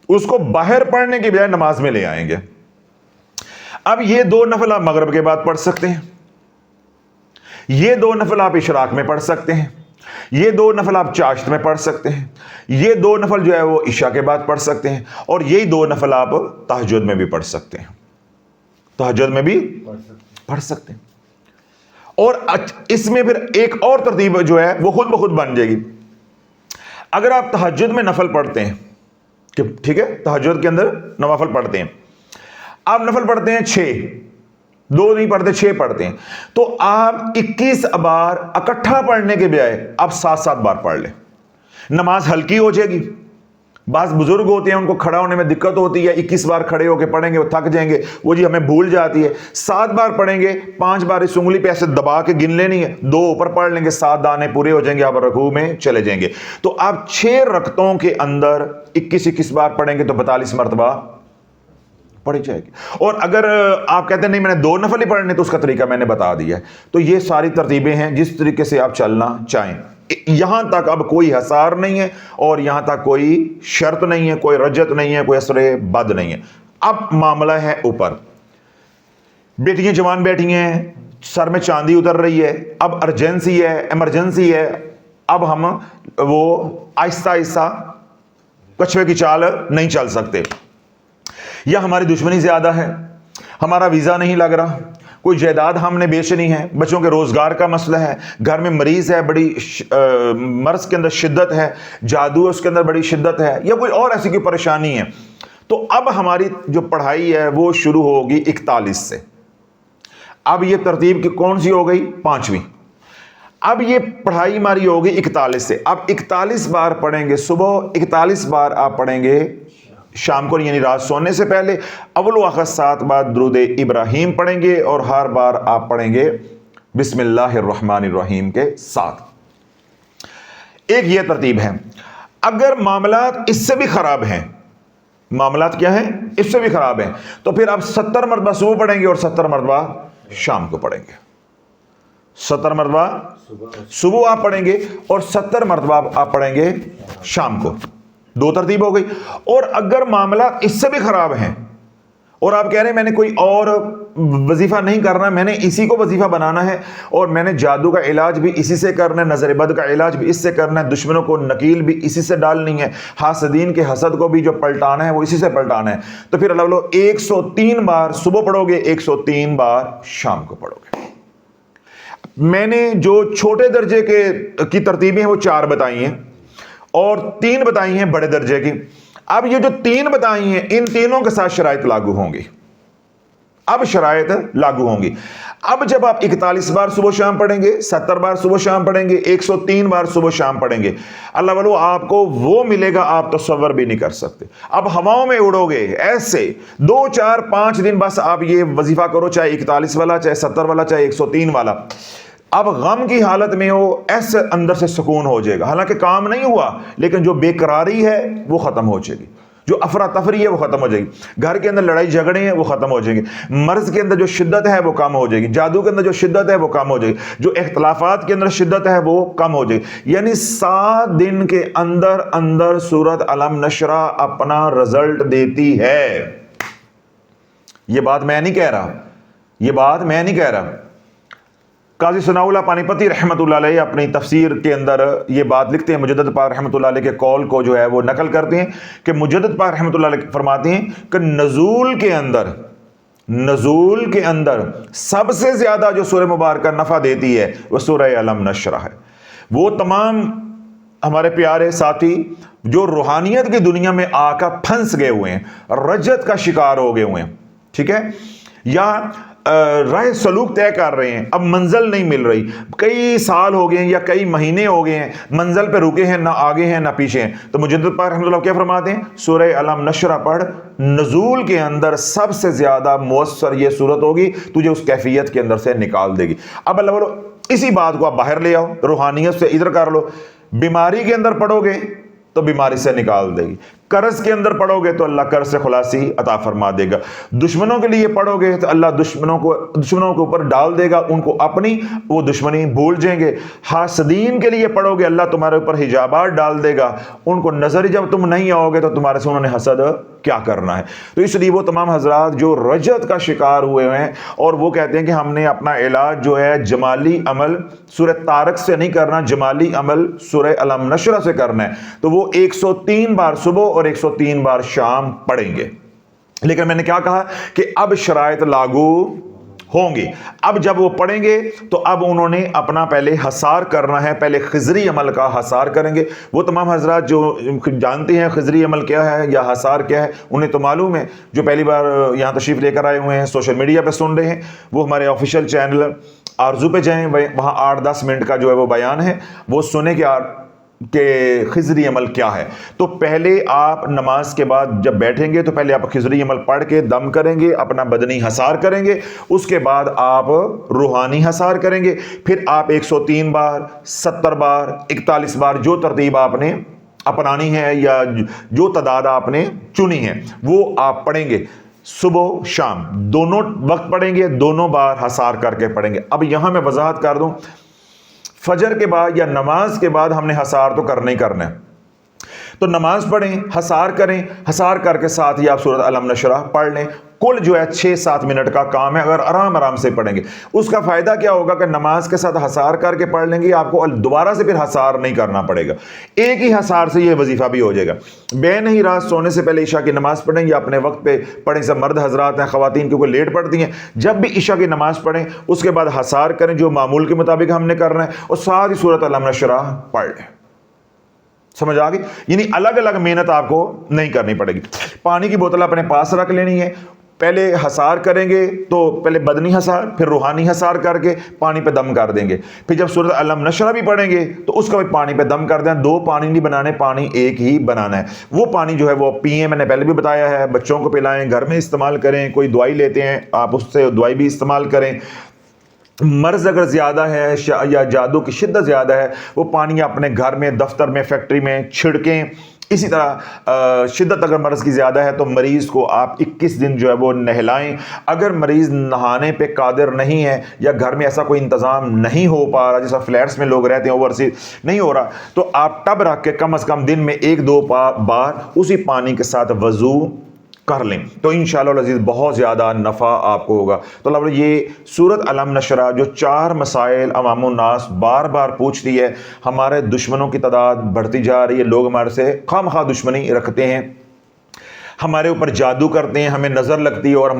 اس کو باہر پڑھنے کے بجائے نماز میں لے آئیں گے۔ اب یہ 2 نفل آپ مغرب کے بعد پڑھ سکتے ہیں، یہ 2 نفل آپ اشراق میں پڑھ سکتے ہیں، یہ 2 نفل آپ چاشت میں پڑھ سکتے ہیں، یہ 2 نفل جو ہے وہ عشاء کے بعد پڑھ سکتے ہیں، اور یہی 2 نفل آپ تہجد میں بھی پڑھ سکتے ہیں، تہجد میں بھی پڑھ سکتے ہیں۔ اور اس میں پھر ایک اور ترتیب جو ہے وہ خود بخود بن جائے گی۔ اگر آپ تہجد میں نفل پڑھتے ہیں، کہ ٹھیک ہے تہجد کے اندر نوافل پڑھتے ہیں، آپ نفل پڑھتے ہیں 6، 2 نہیں پڑھتے 6 پڑھتے ہیں، تو آپ 21 بار اکٹھا پڑھنے کے بجائے آپ 7 بار پڑھ لیں، نماز ہلکی ہو جائے گی۔ بعض بزرگ ہوتے ہیں ان کو کھڑا ہونے میں دقت ہوتی ہے، 21 بار کھڑے ہو کے پڑھیں گے وہ تھک جائیں گے، وہ جی ہمیں بھول جاتی ہے۔ 7 بار پڑھیں گے، 5 بار اس انگلی پہ ایسے دبا کے گن لینی ہے، 2 اوپر پڑھ لیں گے، 7 دانے پورے ہو جائیں گے، آپ رکوع میں چلے جائیں گے۔ تو آپ 6 رکعتوں کے اندر 21 بار پڑھیں گے تو 42 مرتبہ پڑھی جائے گی۔ اور اگر آپ کہتے ہیں نہیں میں نے 2 نفل ہی پڑھنے، تو اس کا طریقہ میں نے بتا دیا ہے۔ تو یہ ساری ترتیبیں ہیں جس طریقے سے آپ چلنا چاہیں۔ یہاں تک اب کوئی حصار نہیں ہے، اور یہاں تک کوئی شرط نہیں ہے، کوئی رجت نہیں ہے، کوئی اثر بد نہیں ہے۔ اب معاملہ ہے اوپر، بیٹیاں جوان بیٹھی ہیں، سر میں چاندی اتر رہی ہے، اب ارجنسی ہے، ایمرجنسی ہے، اب ہم وہ آہستہ آہستہ کچھوے کی چال نہیں چل سکتے، یا ہماری دشمنی زیادہ ہے، ہمارا ویزا نہیں لگ رہا، کوئی جائیداد ہم نے بیچنی ہے، بچوں کے روزگار کا مسئلہ ہے، گھر میں مریض ہے، بڑی مرض کے اندر شدت ہے، جادو اس کے اندر بڑی شدت ہے، یا کوئی اور ایسی کوئی پریشانی ہے، تو اب ہماری جو پڑھائی ہے وہ شروع ہوگی 41 سے۔ اب یہ ترتیب کی کون سی ہو گئی؟ 5ویں۔ اب یہ پڑھائی ہماری ہوگی 41 سے۔ اب 41 بار پڑھیں گے صبح، 41 بار آپ پڑھیں گے شام کو، یعنی رات سونے سے پہلے اول و آخر 7 بار درود ابراہیم پڑھیں گے، اور ہر بار آپ پڑھیں گے بسم اللہ الرحمن الرحیم کے ساتھ۔ ایک یہ ترتیب ہے۔ اگر معاملات اس سے بھی خراب ہیں، معاملات کیا ہیں؟ اس سے بھی خراب ہیں، تو پھر آپ 70 مرتبہ صبح پڑھیں گے اور 70 مرتبہ شام کو پڑھیں گے۔ 70 مرتبہ صبح آپ پڑھیں گے اور 70 مرتبہ آپ پڑھیں گے شام کو۔ 2 ترتیب ہو گئی۔ اور اگر معاملات اس سے بھی خراب ہیں اور آپ کہہ رہے ہیں میں نے کوئی اور وظیفہ نہیں کرنا، میں نے اسی کو وظیفہ بنانا ہے، اور میں نے جادو کا علاج بھی اسی سے کرنا ہے، نظر بد کا علاج بھی اس سے کرنا ہے، دشمنوں کو نکیل بھی اسی سے ڈالنی ہے، حاسدین کے حسد کو بھی جو پلٹانا ہے وہ اسی سے پلٹانا ہے، تو پھر اللہ 103 بار صبح پڑھو گے، 103 بار شام کو پڑھو گے۔ میں نے جو چھوٹے درجے کی ترتیبیں ہیں وہ 4 بتائی ہیں، اور 3 بتائی ہیں بڑے درجے کی۔ اب یہ جو 3 بتائی ہیں ان تینوں کے ساتھ شرائط لاگو ہوں گی، اب شرائط لاگو ہوں گی۔ اب جب آپ 41 بار صبح شام پڑھیں گے، 70 بار صبح شام پڑھیں گے، 103 بار صبح شام پڑھیں گے، اللہ والو آپ کو وہ ملے گا آپ تصور بھی نہیں کر سکتے۔ اب ہواؤں میں اڑو گے ایسے 2 4 5 دن، بس آپ یہ وظیفہ کرو، چاہے 41 والا، چاہے 70 والا، چاہے 103 والا۔ اب غم کی حالت میں وہ ایسے اندر سے سکون ہو جائے گا، حالانکہ کام نہیں ہوا، لیکن جو بے قراری ہے وہ ختم ہو جائے گی، جو افراتفری ہے وہ ختم ہو جائے گی، گھر کے اندر لڑائی جھگڑے ہیں وہ ختم ہو جائیں گے، مرض کے اندر جو شدت ہے وہ کم ہو جائے گی، جادو کے اندر جو شدت ہے وہ کم ہو جائے گی، جو اختلافات کے اندر شدت ہے وہ کم ہو جائے گی۔ یعنی 7 دن کے اندر اندر سورۃ علم نشرہ اپنا رزلٹ دیتی ہے۔ یہ بات میں نہیں کہہ رہا، یہ بات میں نہیں کہہ رہا۔ قاضی ثناء اللہ پانی پتی رحمۃ اللہ علیہ اپنی تفسیر کے اندر یہ بات لکھتے ہیں، مجدد پاک رحمۃ اللہ علیہ کے قول کو جو ہے وہ نقل کرتے ہیں کہ مجدد پاک رحمۃ اللہ علیہ فرماتے ہیں کہ نزول کے اندر سب سے زیادہ جو سورہ مبارکہ نفع دیتی ہے وہ سورہ علم نشرہ ہے۔ وہ تمام ہمارے پیارے ساتھی جو روحانیت کی دنیا میں آ کر پھنس گئے ہوئے ہیں، رجت کا شکار ہو گئے ہوئے ہیں، ٹھیک ہے، یا راہ سلوک طے کر رہے ہیں، اب منزل نہیں مل رہی، کئی سال ہو گئے ہیں یا کئی مہینے ہو گئے ہیں، منزل پہ رکے ہیں، نہ آگے ہیں نہ پیچھے ہیں، تو مجدد پاک رحمۃ اللہ کیا فرماتے ہیں؟ سورہ علم نشرہ پڑھ، نزول کے اندر سب سے زیادہ مؤثر یہ صورت ہوگی، تجھے اس کیفیت کے اندر سے نکال دے گی۔ اب اللہ بولو اسی بات کو آپ باہر لے آؤ، روحانیت سے ادھر کر لو، بیماری کے اندر پڑھو گے تو بیماری سے نکال دے گی، قرض کے اندر پڑھو گے تو اللہ قرض سے خلاصی عطا فرما دے گا، دشمنوں کے لیے پڑھو گے تو اللہ دشمنوں کے اوپر ڈال دے گا، ان کو اپنی وہ دشمنی بھول جائیں گے، حاسدین کے لیے پڑھو گے اللہ تمہارے اوپر حجابات ڈال دے گا، ان کو نظر جب تم نہیں آؤ گے تو تمہارے سے انہوں نے حسد کیا کرنا ہے۔ تو اس لیے وہ تمام حضرات جو رجت کا شکار ہوئے ہیں اور وہ کہتے ہیں کہ ہم نے اپنا علاج جو ہے جمالی عمل سورہ طارق سے نہیں کرنا، جمالی عمل سورہ علم نشرہ سے کرنا ہے، تو وہ 103 بار صبح اور 103 بار شام پڑھیں گے۔ لیکن میں نے کیا کہا کہ اب شرائط لاگو ہوں گی، اب جب وہ پڑھیں گے تو اب انہوں نے اپنا پہلے حصار کرنا ہے، پہلے خضری عمل کا حصار کریں گے۔ وہ تمام حضرات جو جانتے ہیں خضری عمل کیا ہے یا حصار کیا ہے انہیں تو معلوم ہے، جو پہلی بار یہاں تشریف لے کر آئے ہوئے ہیں، سوشل میڈیا پہ سن رہے ہیں، وہ ہمارے آفیشیل چینل آرزو پہ جائیں، وہاں 8-10 منٹ کا جو ہے وہ بیان ہے، وہ سنیں کہ خضری عمل کیا ہے۔ تو پہلے آپ نماز کے بعد جب بیٹھیں گے تو پہلے آپ خضری عمل پڑھ کے دم کریں گے، اپنا بدنی حصار کریں گے، اس کے بعد آپ روحانی حصار کریں گے، پھر آپ 103 بار 70 بار 41 بار جو ترتیب آپ نے اپنانی ہے یا جو تعداد آپ نے چنی ہے وہ آپ پڑھیں گے، صبح شام دونوں وقت پڑھیں گے، دونوں بار حصار کر کے پڑھیں گے۔ اب یہاں میں وضاحت کر دوں، فجر کے بعد یا نماز کے بعد ہم نے حصار تو کرنا ہی کرنا ہے، تو نماز پڑھیں، حصار کریں، حصار کر کے ساتھ ہی آپ سورۃ علم نشرہ پڑھ لیں، کل جو ہے 6-7 منٹ کا کام ہے، اگر آرام سے پڑھیں گے اس کا فائدہ کیا ہوگا کہ نماز کے ساتھ حصار کر کے پڑھ لیں گے، آپ کو دوبارہ سے پھر حصار نہیں کرنا پڑے گا، ایک ہی حصار سے یہ وظیفہ بھی ہو جائے گا۔ بے نہیں رات سونے سے پہلے عشاء کی نماز پڑھیں یا اپنے وقت پہ پڑھیں، سب مرد حضرات ہیں، خواتین کیونکہ لیٹ پڑھتی ہیں، جب بھی عشاء کی نماز پڑھیں اس کے بعد حصار کریں جو معمول کے مطابق ہم نے کرنا ہے، اور ساتھ ہی سورۃ علم نشرہ پڑھ لیں۔ سمجھ آ گئی؟ یعنی الگ الگ محنت آپ کو نہیں کرنی پڑے گی۔ پانی کی بوتل اپنے پاس رکھ لینی ہے، پہلے حصار کریں گے تو پہلے بدنی حصار پھر روحانی حصار کر کے پانی پہ دم کر دیں گے، پھر جب سورۃ علم نشرہ بھی پڑھیں گے تو اس کا بھی پانی پہ دم کر دیں، 2 پانی نہیں بنانے، پانی ایک ہی بنانا ہے، وہ پانی جو ہے وہ پئیں، میں نے پہلے بھی بتایا ہے، بچوں کو پلائیں، گھر میں استعمال کریں، کوئی دوائی لیتے ہیں آپ اس سے دوائی بھی استعمال کریں، مرض اگر زیادہ ہے یا جادو کی شدت زیادہ ہے وہ پانی اپنے گھر میں، دفتر میں، فیکٹری میں چھڑکیں۔ اسی طرح شدت اگر مرض کی زیادہ ہے تو مریض کو آپ 21 دن جو ہے وہ نہلائیں۔ اگر مریض نہانے پہ قادر نہیں ہے یا گھر میں ایسا کوئی انتظام نہیں ہو پا رہا، جیسا فلیٹس میں لوگ رہتے ہیں اوورسیز نہیں ہو رہا، تو آپ ٹب رکھ کے کم از کم دن میں 1-2 بار اسی پانی کے ساتھ وضو کر لیں، تو انشاءاللہ العزیز بہت زیادہ نفع آپ کو ہوگا۔ تو اللہ یہ سورۃ علم نشرہ جو 4 مسائل عوام الناس بار بار پوچھتی ہے، ہمارے دشمنوں کی تعداد بڑھتی جا رہی ہے، لوگ ہمارے سے خواہ مخواہ دشمنی رکھتے ہیں، ہمارے اوپر جادو کرتے ہیں، ہمیں نظر لگتی ہے، اور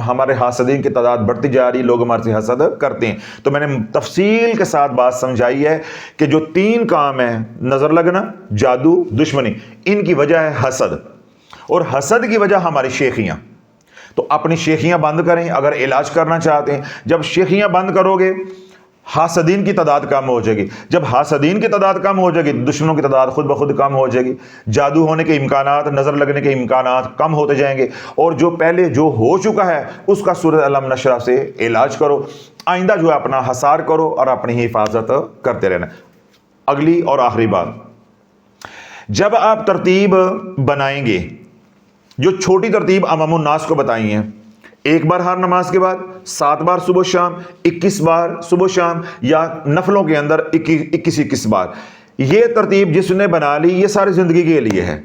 ہمارے حاسدین کی تعداد بڑھتی جا رہی ہے، لوگ ہمارے سے حسد کرتے ہیں۔ تو میں نے تفصیل کے ساتھ بات سمجھائی ہے کہ جو 3 کام ہیں، نظر لگنا، جادو، دشمنی، ان کی وجہ ہے حسد، اور حسد کی وجہ ہماری شیخیاں۔ تو اپنی شیخیاں بند کریں اگر علاج کرنا چاہتے ہیں۔ جب شیخیاں بند کرو گے حاسدین کی تعداد کم ہو جائے گی، جب حاسدین کی تعداد کم ہو جائے گی دشمنوں کی تعداد خود بخود کم ہو جائے گی، جادو ہونے کے امکانات، نظر لگنے کے امکانات کم ہوتے جائیں گے، اور جو پہلے جو ہو چکا ہے اس کا سورۃ علم نشرہ سے علاج کرو۔ آئندہ جو ہے اپنا حصار کرو اور اپنی حفاظت کرتے رہنا۔ اگلی اور آخری بات، جب آپ ترتیب بنائیں گے، جو چھوٹی ترتیب عوام الناس کو بتائی ہیں، 1 بار ہر نماز کے بعد، 7 بار صبح شام، 21 بار صبح شام، یا نفلوں کے اندر 21 بار، یہ ترتیب جس نے بنا لی یہ ساری زندگی کے لیے ہے۔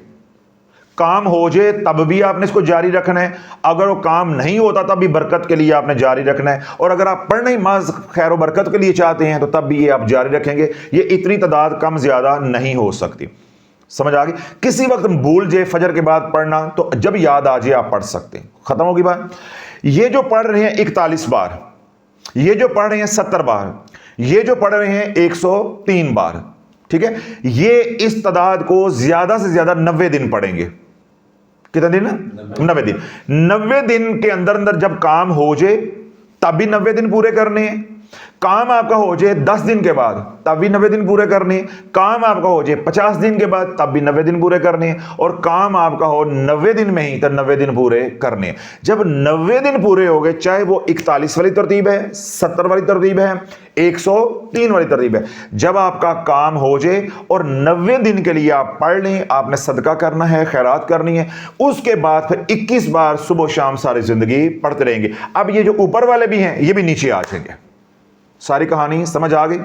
کام ہو جائے تب بھی آپ نے اس کو جاری رکھنا ہے، اگر وہ کام نہیں ہوتا تب بھی برکت کے لیے آپ نے جاری رکھنا ہے، اور اگر آپ پڑھنا ہی محض خیر و برکت کے لیے چاہتے ہیں تو تب بھی یہ آپ جاری رکھیں گے۔ یہ اتنی تعداد کم زیادہ نہیں ہو سکتی، سمجھ آ گئی؟ کسی وقت بھول جائے فجر کے بعد پڑھنا تو جب یاد آ جائے آپ پڑھ سکتے ہیں، ختم ہوگی بات۔ یہ جو پڑھ رہے ہیں 41 بار، یہ جو پڑھ رہے ہیں 70 بار، یہ جو پڑھ رہے ہیں 103 بار، ٹھیک ہے، یہ اس تعداد کو زیادہ سے زیادہ 90 دن پڑھیں گے۔ کتنے دن؟ 90 دن۔ 90 دن کے اندر جب کام ہو جائے تب بھی 90 دن پورے کرنے ہیں، کام آپ کا ہو جائے 10 دن کے بعد تب بھی 90 دن پورے کرنے ہیں، کام آپ کا ہو جائے 50 دن کے بعد تب بھی 90 دن پورے کرنے ہیں، اور کام آپ کا ہو 90 دن میں ہی تو 90 دن پورے کرنے ہیں۔ جب 90 دن پورے ہو گئے، چاہے وہ 41 والی ترتیب ہے، 70 والی ترتیب ہے، 103 والی ترتیب ہے، جب آپ کا کام ہو جائے اور 90 دن کے لیے آپ پڑھ لیں، آپ نے صدقہ کرنا ہے، خیرات کرنی ہے، اس کے بعد پھر 21 بار صبح و شام ساری زندگی پڑھتے رہیں گے۔ اب یہ جو اوپر والے بھی ہیں یہ بھی نیچے آ جائیں گے۔ ساری کہانی سمجھ آ گئی؟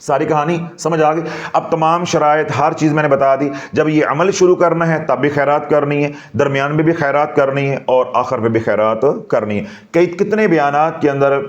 ساری کہانی سمجھ آ گئی؟ اب تمام شرائط ہر چیز میں نے بتا دی۔ جب یہ عمل شروع کرنا ہے تب بھی خیرات کرنی ہے، درمیان میں بھی خیرات کرنی ہے، اور آخر میں بھی خیرات کرنی ہے۔ کتنے بیانات کے اندر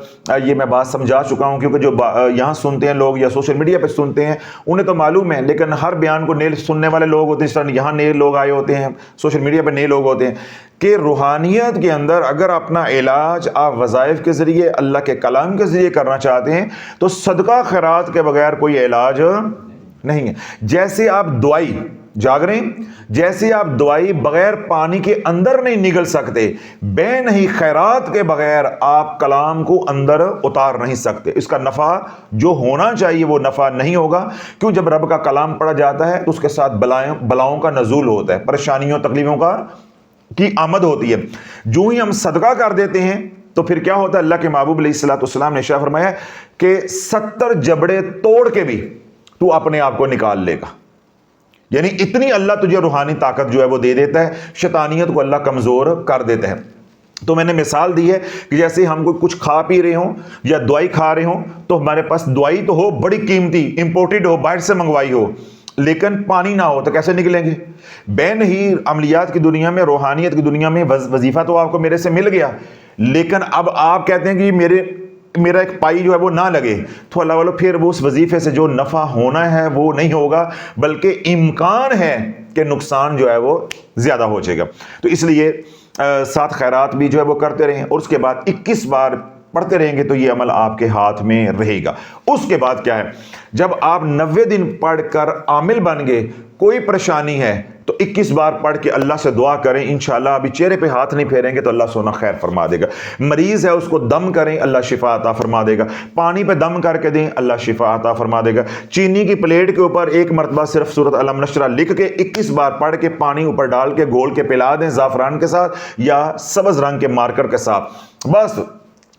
یہ میں بات سمجھا چکا ہوں، کیونکہ جو یہاں سنتے ہیں لوگ یا سوشل میڈیا پہ سنتے ہیں انہیں تو معلوم ہے، لیکن ہر بیان کو نئے سننے والے لوگ ہوتے ہیں، اس طرح یہاں نئے لوگ آئے ہوتے ہیں، سوشل میڈیا پہ نئے لوگ ہوتے ہیں، کہ روحانیت کے اندر اگر اپنا علاج آپ وظائف کے ذریعے، اللہ کے کلام کے ذریعے کرنا چاہتے ہیں تو صدقہ خیرات کے بغیر کوئی علاج نہیں ہے۔ جیسے آپ دوائی جاگ رہے ہیں، جیسے آپ دوائی بغیر پانی کے اندر نہیں نگل سکتے، بے نہیں خیرات کے بغیر آپ کلام کو اندر اتار نہیں سکتے۔ اس کا نفع جو ہونا چاہیے وہ نفع نہیں ہوگا، کیوں؟ جب رب کا کلام پڑھا جاتا ہے تو اس کے ساتھ بلاؤں کا نزول ہوتا ہے، پریشانیوں تکلیفوں کی آمد ہوتی ہے۔ جو ہی ہم صدقہ کر دیتے ہیں تو پھر کیا ہوتا ہے؟ اللہ کے محبوب علیہ الصلوۃ والسلام نے ارشاد فرمایا کہ 70 جبڑے توڑ کے بھی تو اپنے آپ کو نکال لے گا۔ یعنی اتنی اللہ تجھے روحانی طاقت جو ہے وہ دے دیتا ہے، شیطانیت کو اللہ کمزور کر دیتا ہے۔ تو میں نے مثال دی ہے کہ جیسے ہم کوئی کچھ کھا پی رہے ہوں یا دوائی کھا رہے ہوں تو ہمارے پاس دوائی تو ہو بڑی قیمتی، امپورٹڈ ہو، باہر سے منگوائی ہو، لیکن پانی نہ ہو تو کیسے نکلیں گے؟ بے نہیں عملیات کی دنیا میں، روحانیت کی دنیا میں وظیفہ تو آپ کو میرے سے مل گیا، لیکن اب آپ کہتے ہیں کہ میرا ایک پائی جو ہے وہ نہ لگے، تو اللہ والو پھر وہ اس وظیفے سے جو نفع ہونا ہے وہ نہیں ہوگا، بلکہ امکان ہے کہ نقصان جو ہے وہ زیادہ ہو جائے گا۔ تو اس لیے ساتھ خیرات بھی جو ہے وہ کرتے رہیں، اور اس کے بعد 21 بار پڑھتے رہیں گے تو یہ عمل آپ کے ہاتھ میں رہے گا۔ اس کے بعد کیا ہے؟ جب آپ 90 دن پڑھ کر عامل بن گئے، کوئی پریشانی ہے تو 21 بار پڑھ کے اللہ سے دعا کریں، انشاءاللہ ابھی چہرے پہ ہاتھ نہیں پھیریں گے تو اللہ سونا خیر فرما دے گا۔ مریض ہے اس کو دم کریں، اللہ شفا عطا فرما دے گا۔ پانی پہ دم کر کے دیں، اللہ شفا عطا فرما دے گا۔ چینی کی پلیٹ کے اوپر ایک مرتبہ صرف سورۃ الم نشرہ لکھ کے 21 بار پڑھ کے پانی اوپر ڈال کے گھول کے پلا دیں، زعفران کے ساتھ یا سبز رنگ کے مارکر کے ساتھ، بس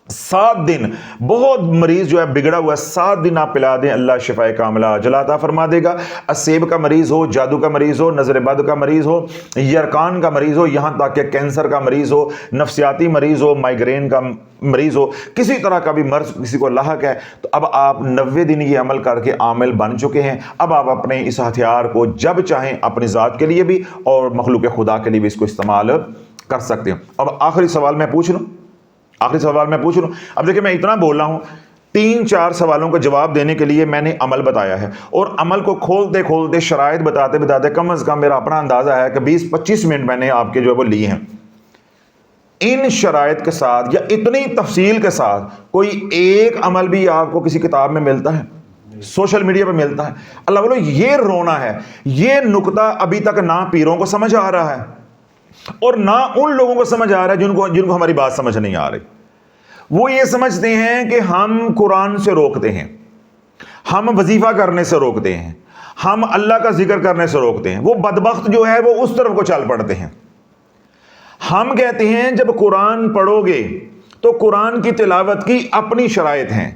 7 دن، بہت مریض جو ہے بگڑا ہوا ہے، 7 دن آپ پلا دیں، اللہ شفاء کاملہ عاجلہ عطا فرما دے گا۔ اسیب کا مریض ہو، جادو کا مریض ہو، نظر بد کا مریض ہو، یرکان کا مریض ہو، یہاں تک کہ کینسر کا مریض ہو، نفسیاتی مریض ہو، مائگرین کا مریض ہو، کسی طرح کا بھی مرض کسی کو لاحق ہے، تو اب آپ 90 دن یہ عمل کر کے عامل بن چکے ہیں۔ اب آپ اپنے اس ہتھیار کو جب چاہیں اپنی ذات کے لیے بھی اور مخلوق خدا کے لیے بھی اس کو استعمال کر سکتے ہیں۔ اب آخری سوال میں پوچھ لوں، اب دیکھیں میں اتنا بول رہا ہوں، 3-4 سوالوں کا جواب دینے کے لیے میں نے عمل بتایا ہے، اور عمل کو کھولتے کھولتے شرائط بتاتے کم از کم میرا اپنا اندازہ ہے کہ 20-25 منٹ میں نے آپ کے جو ہے وہ لیے ہیں۔ ان شرائط کے ساتھ یا اتنی تفصیل کے ساتھ کوئی ایک عمل بھی آپ کو کسی کتاب میں ملتا ہے، سوشل میڈیا پہ ملتا ہے؟ اللہ بولو یہ رونا ہے، یہ نقطہ ابھی تک نہ پیروں کو سمجھ آ رہا ہے اور نہ ان لوگوں کو سمجھ آ رہا ہے جن کو ہماری بات سمجھ نہیں آ رہی۔ وہ یہ سمجھتے ہیں کہ ہم قرآن سے روکتے ہیں، ہم وظیفہ کرنے سے روکتے ہیں، ہم اللہ کا ذکر کرنے سے روکتے ہیں۔ وہ بدبخت جو ہے وہ اس طرف کو چل پڑتے ہیں۔ ہم کہتے ہیں جب قرآن پڑھو گے تو قرآن کی تلاوت کی اپنی شرائط ہیں.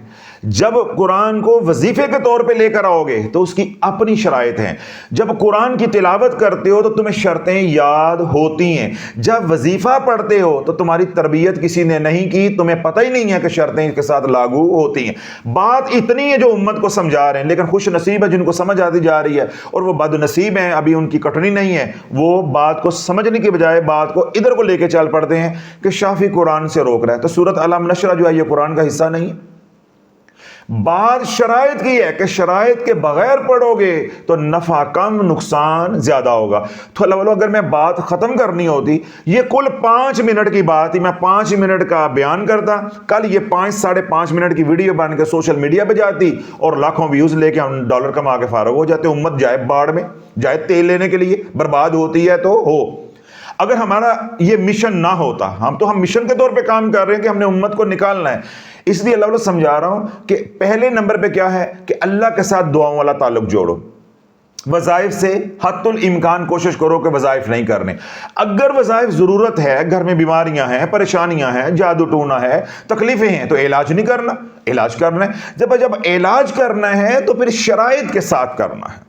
جب قرآن کو وظیفے کے طور پہ لے کر آؤ گے تو اس کی اپنی شرائط ہیں. جب قرآن کی تلاوت کرتے ہو تو تمہیں شرطیں یاد ہوتی ہیں. جب وظیفہ پڑھتے ہو تو تمہاری تربیت کسی نے نہیں کی, تمہیں پتہ ہی نہیں ہے کہ شرطیں اس کے ساتھ لاگو ہوتی ہیں. بات اتنی ہے جو امت کو سمجھا رہے ہیں, لیکن خوش نصیب ہے جن کو سمجھ آتی جا رہی ہے, اور وہ بد نصیب ہیں ابھی ان کی کٹنی نہیں ہے. وہ بات کو سمجھنے کی بجائے بات کو ادھر کو لے کے چل پڑتے ہیں کہ شافی قرآن سے روک رہا ہے. تو سورۃ علم نشرہ جو ہے یہ قرآن کا حصہ نہیں ہے. بات شرائط کی ہے کہ شرائط کے بغیر پڑھو گے تو نفع کم نقصان زیادہ ہوگا. تو اللہ اگر میں بات ختم کرنی ہوتی, یہ کل 5 منٹ کی بات ہی میں 5 منٹ کا بیان کرتا, کل یہ 5-5.5 منٹ کی ویڈیو بن کے سوشل میڈیا پہ جاتی اور لاکھوں ویوز لے کے ہم ڈالر کما کے فارغ ہو جاتے. امت جائے باڑ میں, جائے تیل لینے کے لیے, برباد ہوتی ہے تو ہو. اگر ہمارا یہ مشن نہ ہوتا, ہم مشن کے طور پہ کام کر رہے ہیں کہ ہم نے امت کو نکالنا ہے. اس لیے اللہ سمجھا رہا ہوں کہ پہلے نمبر پہ کیا ہے کہ اللہ کے ساتھ دعاؤں والا تعلق جوڑو. وظائف سے حتی الامکان کوشش کرو کہ وظائف نہیں کرنے. اگر وظائف ضرورت ہے, گھر میں بیماریاں ہیں, پریشانیاں ہیں, جادو ٹونا ہے, تکلیفیں ہیں, تو علاج نہیں کرنا, علاج کرنا ہے. جب علاج کرنا ہے تو پھر شرائط کے ساتھ کرنا ہے.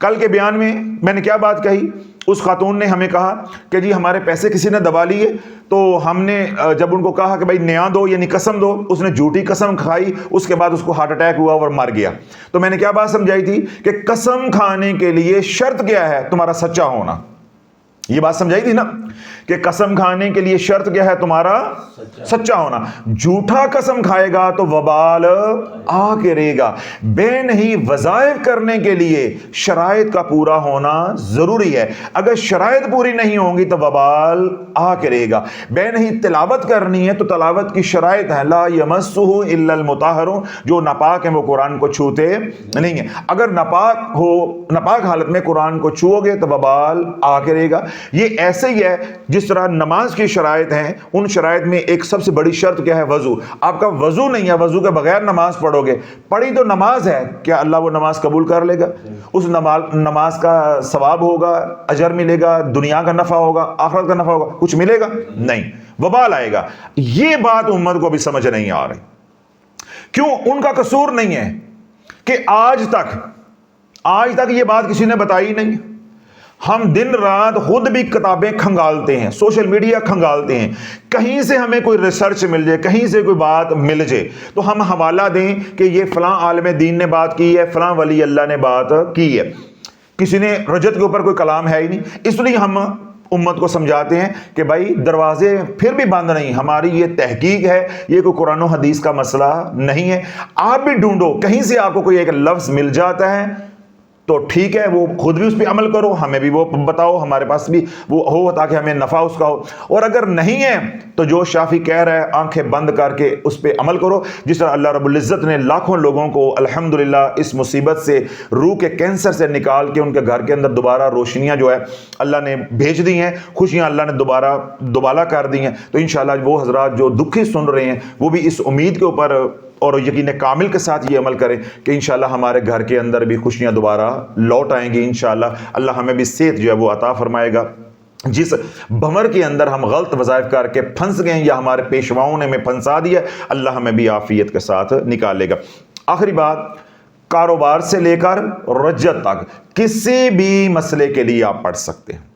کل کے بیان میں نے کیا بات کہی, اس خاتون نے ہمیں کہا کہ جی ہمارے پیسے کسی نے دبا لیے, تو ہم نے جب ان کو کہا کہ بھائی نیا دو یعنی قسم دو, اس نے جھوٹی قسم کھائی, اس کے بعد اس کو ہارٹ اٹیک ہوا اور مر گیا. تو میں نے کیا بات سمجھائی تھی کہ قسم کھانے کے لیے شرط کیا ہے, تمہارا سچا ہونا. یہ بات سمجھائی تھی نا کہ قسم کھانے کے لیے شرط کیا ہے, تمہارا سچا ہونا. جھوٹا قسم کھائے گا تو وبال آ کے رہے گا. بے نہیں وظائف کرنے کے لیے شرائط کا پورا ہونا ضروری ہے. اگر شرائط پوری نہیں ہوں گی تو وبال آ کے رہے گا. بے نہیں تلاوت کرنی ہے تو تلاوت کی شرائط ہے, لا یمسہ الا المطہرون, جو ناپاک ہیں وہ قرآن کو چھوتے نہیں ہیں. اگر ناپاک حالت میں قرآن کو چھو گے تو وبال آ کے رہے گا. یہ ایسے ہی ہے جس طرح نماز کی شرائط ہیں, ان شرائط میں ایک سب سے بڑی شرط کیا ہے, وضو. آپ کا وضو نہیں ہے, وضو کے بغیر نماز پڑھو گے, پڑھی تو نماز ہے, کیا اللہ وہ نماز قبول کر لے گا؟ اس نماز کا ثواب ہوگا, اجر ملے گا, دنیا کا نفع ہوگا, آخرت کا نفع ہوگا, کچھ ملے گا نہیں, وبال آئے گا. یہ بات امت کو بھی سمجھ نہیں آ رہی. کیوں؟ ان کا قصور نہیں ہے کہ آج تک یہ بات کسی نے بتائی نہیں. ہم دن رات خود بھی کتابیں کھنگالتے ہیں, سوشل میڈیا کھنگالتے ہیں, کہیں سے ہمیں کوئی ریسرچ مل جائے, کہیں سے کوئی بات مل جائے تو ہم حوالہ دیں کہ یہ فلاں عالم دین نے بات کی ہے, فلاں ولی اللہ نے بات کی ہے. کسی نے رجت کے اوپر کوئی کلام ہے ہی نہیں. اس لیے ہم امت کو سمجھاتے ہیں کہ بھائی دروازے پھر بھی بند نہیں, ہماری یہ تحقیق ہے, یہ کوئی قرآن و حدیث کا مسئلہ نہیں ہے. آپ بھی ڈھونڈو, کہیں سے آپ کو کوئی ایک لفظ مل جاتا ہے تو ٹھیک ہے, وہ خود بھی اس پہ عمل کرو, ہمیں بھی وہ بتاؤ, ہمارے پاس بھی وہ ہو تاکہ ہمیں نفع اس کا ہو. اور اگر نہیں ہے تو جو شافی کہہ رہا ہے آنکھیں بند کر کے اس پہ عمل کرو. جس طرح اللہ رب العزت نے لاکھوں لوگوں کو الحمدللہ اس مصیبت سے, روح کے کینسر سے نکال کے ان کے گھر کے اندر دوبارہ روشنیاں جو ہے اللہ نے بھیج دی ہیں, خوشیاں اللہ نے دوبارہ کر دی ہیں. تو انشاءاللہ وہ حضرات جو دکھی سن رہے ہیں وہ بھی اس امید کے اوپر اور یقین کامل کے ساتھ یہ عمل کریں کہ انشاءاللہ ہمارے گھر کے اندر بھی خوشیاں دوبارہ لوٹ آئیں گی. انشاءاللہ اللہ ہمیں بھی صحت جو ہے وہ عطا فرمائے گا. جس بھمر کے اندر ہم غلط وظائف کر کے پھنس گئے یا ہمارے پیشواؤں نے ہمیں پھنسا دیا, اللہ ہمیں بھی عافیت کے ساتھ نکالے گا. آخری بات, کاروبار سے لے کر رجت تک کسی بھی مسئلے کے لیے آپ پڑھ سکتے ہیں,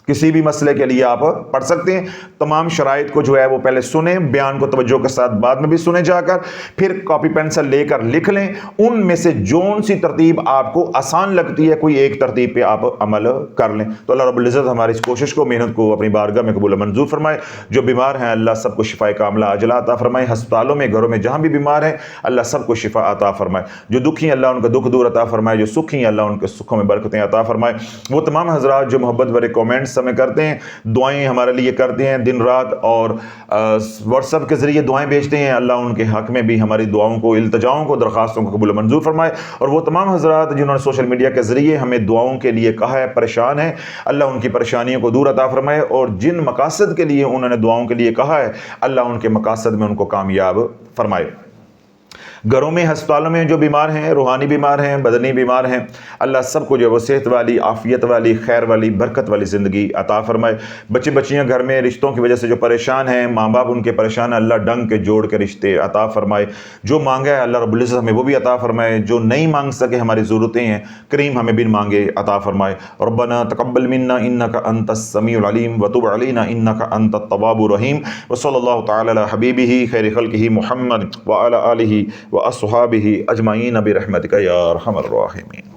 کسی بھی مسئلے کے لیے آپ پڑھ سکتے ہیں. تمام شرائط کو جو ہے وہ پہلے سنیں, بیان کو توجہ کے ساتھ بعد میں بھی سنیں جا کر, پھر کاپی پینسل لے کر لکھ لیں. ان میں سے جون سی ترتیب آپ کو آسان لگتی ہے کوئی ایک ترتیب پہ آپ عمل کر لیں. تو اللہ رب العزت ہماری اس کوشش کو, محنت کو اپنی بارگاہ میں قبول منظور فرمائے. جو بیمار ہیں اللہ سب کو شفا کاملہ عاجلہ عطا فرمائے. ہسپتالوں میں, گھروں میں جہاں بھی بیمار ہیں اللہ سب کو شفا عطا فرمائے. جو دکھی ہیں اللہ ان کا دکھ دور عطا فرمائے, جو سکھی ہیں اللہ ان کے سکھوں میں برکتیں عطا فرمائے. وہ تمام حضرات جو محبت بھرے کامنٹس ہمیں کرتے ہیں, دعائیں ہمارے لیے کرتے ہیں دن رات, اور واٹس ایپ کے ذریعے دعائیں بھیجتے ہیں, اللہ ان کے حق میں بھی ہماری دعاؤں کو, التجاؤں کو, درخواستوں کو قبول منظور فرمائے. اور وہ تمام حضرات جنہوں نے سوشل میڈیا کے ذریعے ہمیں دعاؤں کے لیے کہا ہے, پریشان ہیں, اللہ ان کی پریشانیوں کو دور عطا فرمائے. اور جن مقاصد کے لیے انہوں نے دعاؤں کے لیے کہا ہے اللہ ان کے مقاصد میں ان کو کامیاب فرمائے. گھروں میں ہسپتالوں میں جو بیمار ہیں، روحانی بیمار ہیں، بدنی بیمار ہیں، اللہ سب کو جو ہے وہ صحت والی، عافیت والی، خیر والی، برکت والی زندگی عطا فرمائے۔ بچے بچیاں گھر میں رشتوں کی وجہ سے جو پریشان ہیں، ماں باپ ان کے پریشان ہیں، اللہ ڈنگ کے جوڑ کے رشتے عطا فرمائے۔ جو مانگا ہے اللہ رب العزت ہمیں وہ بھی عطا فرمائے، جو نہیں مانگ سکے ہماری ضرورتیں ہیں کریم ہمیں بن مانگے عطا فرمائے۔ ربنا تقبل منا انک انت السمیع العلیم وتب علینا انک انت التواب الرحیم، وصلی اللہ تعالی علی حبیبہ خیر خلقہ محمد وعلی آلہ واصحابہ اجمعین برحمتک یا ارحم الراحمین۔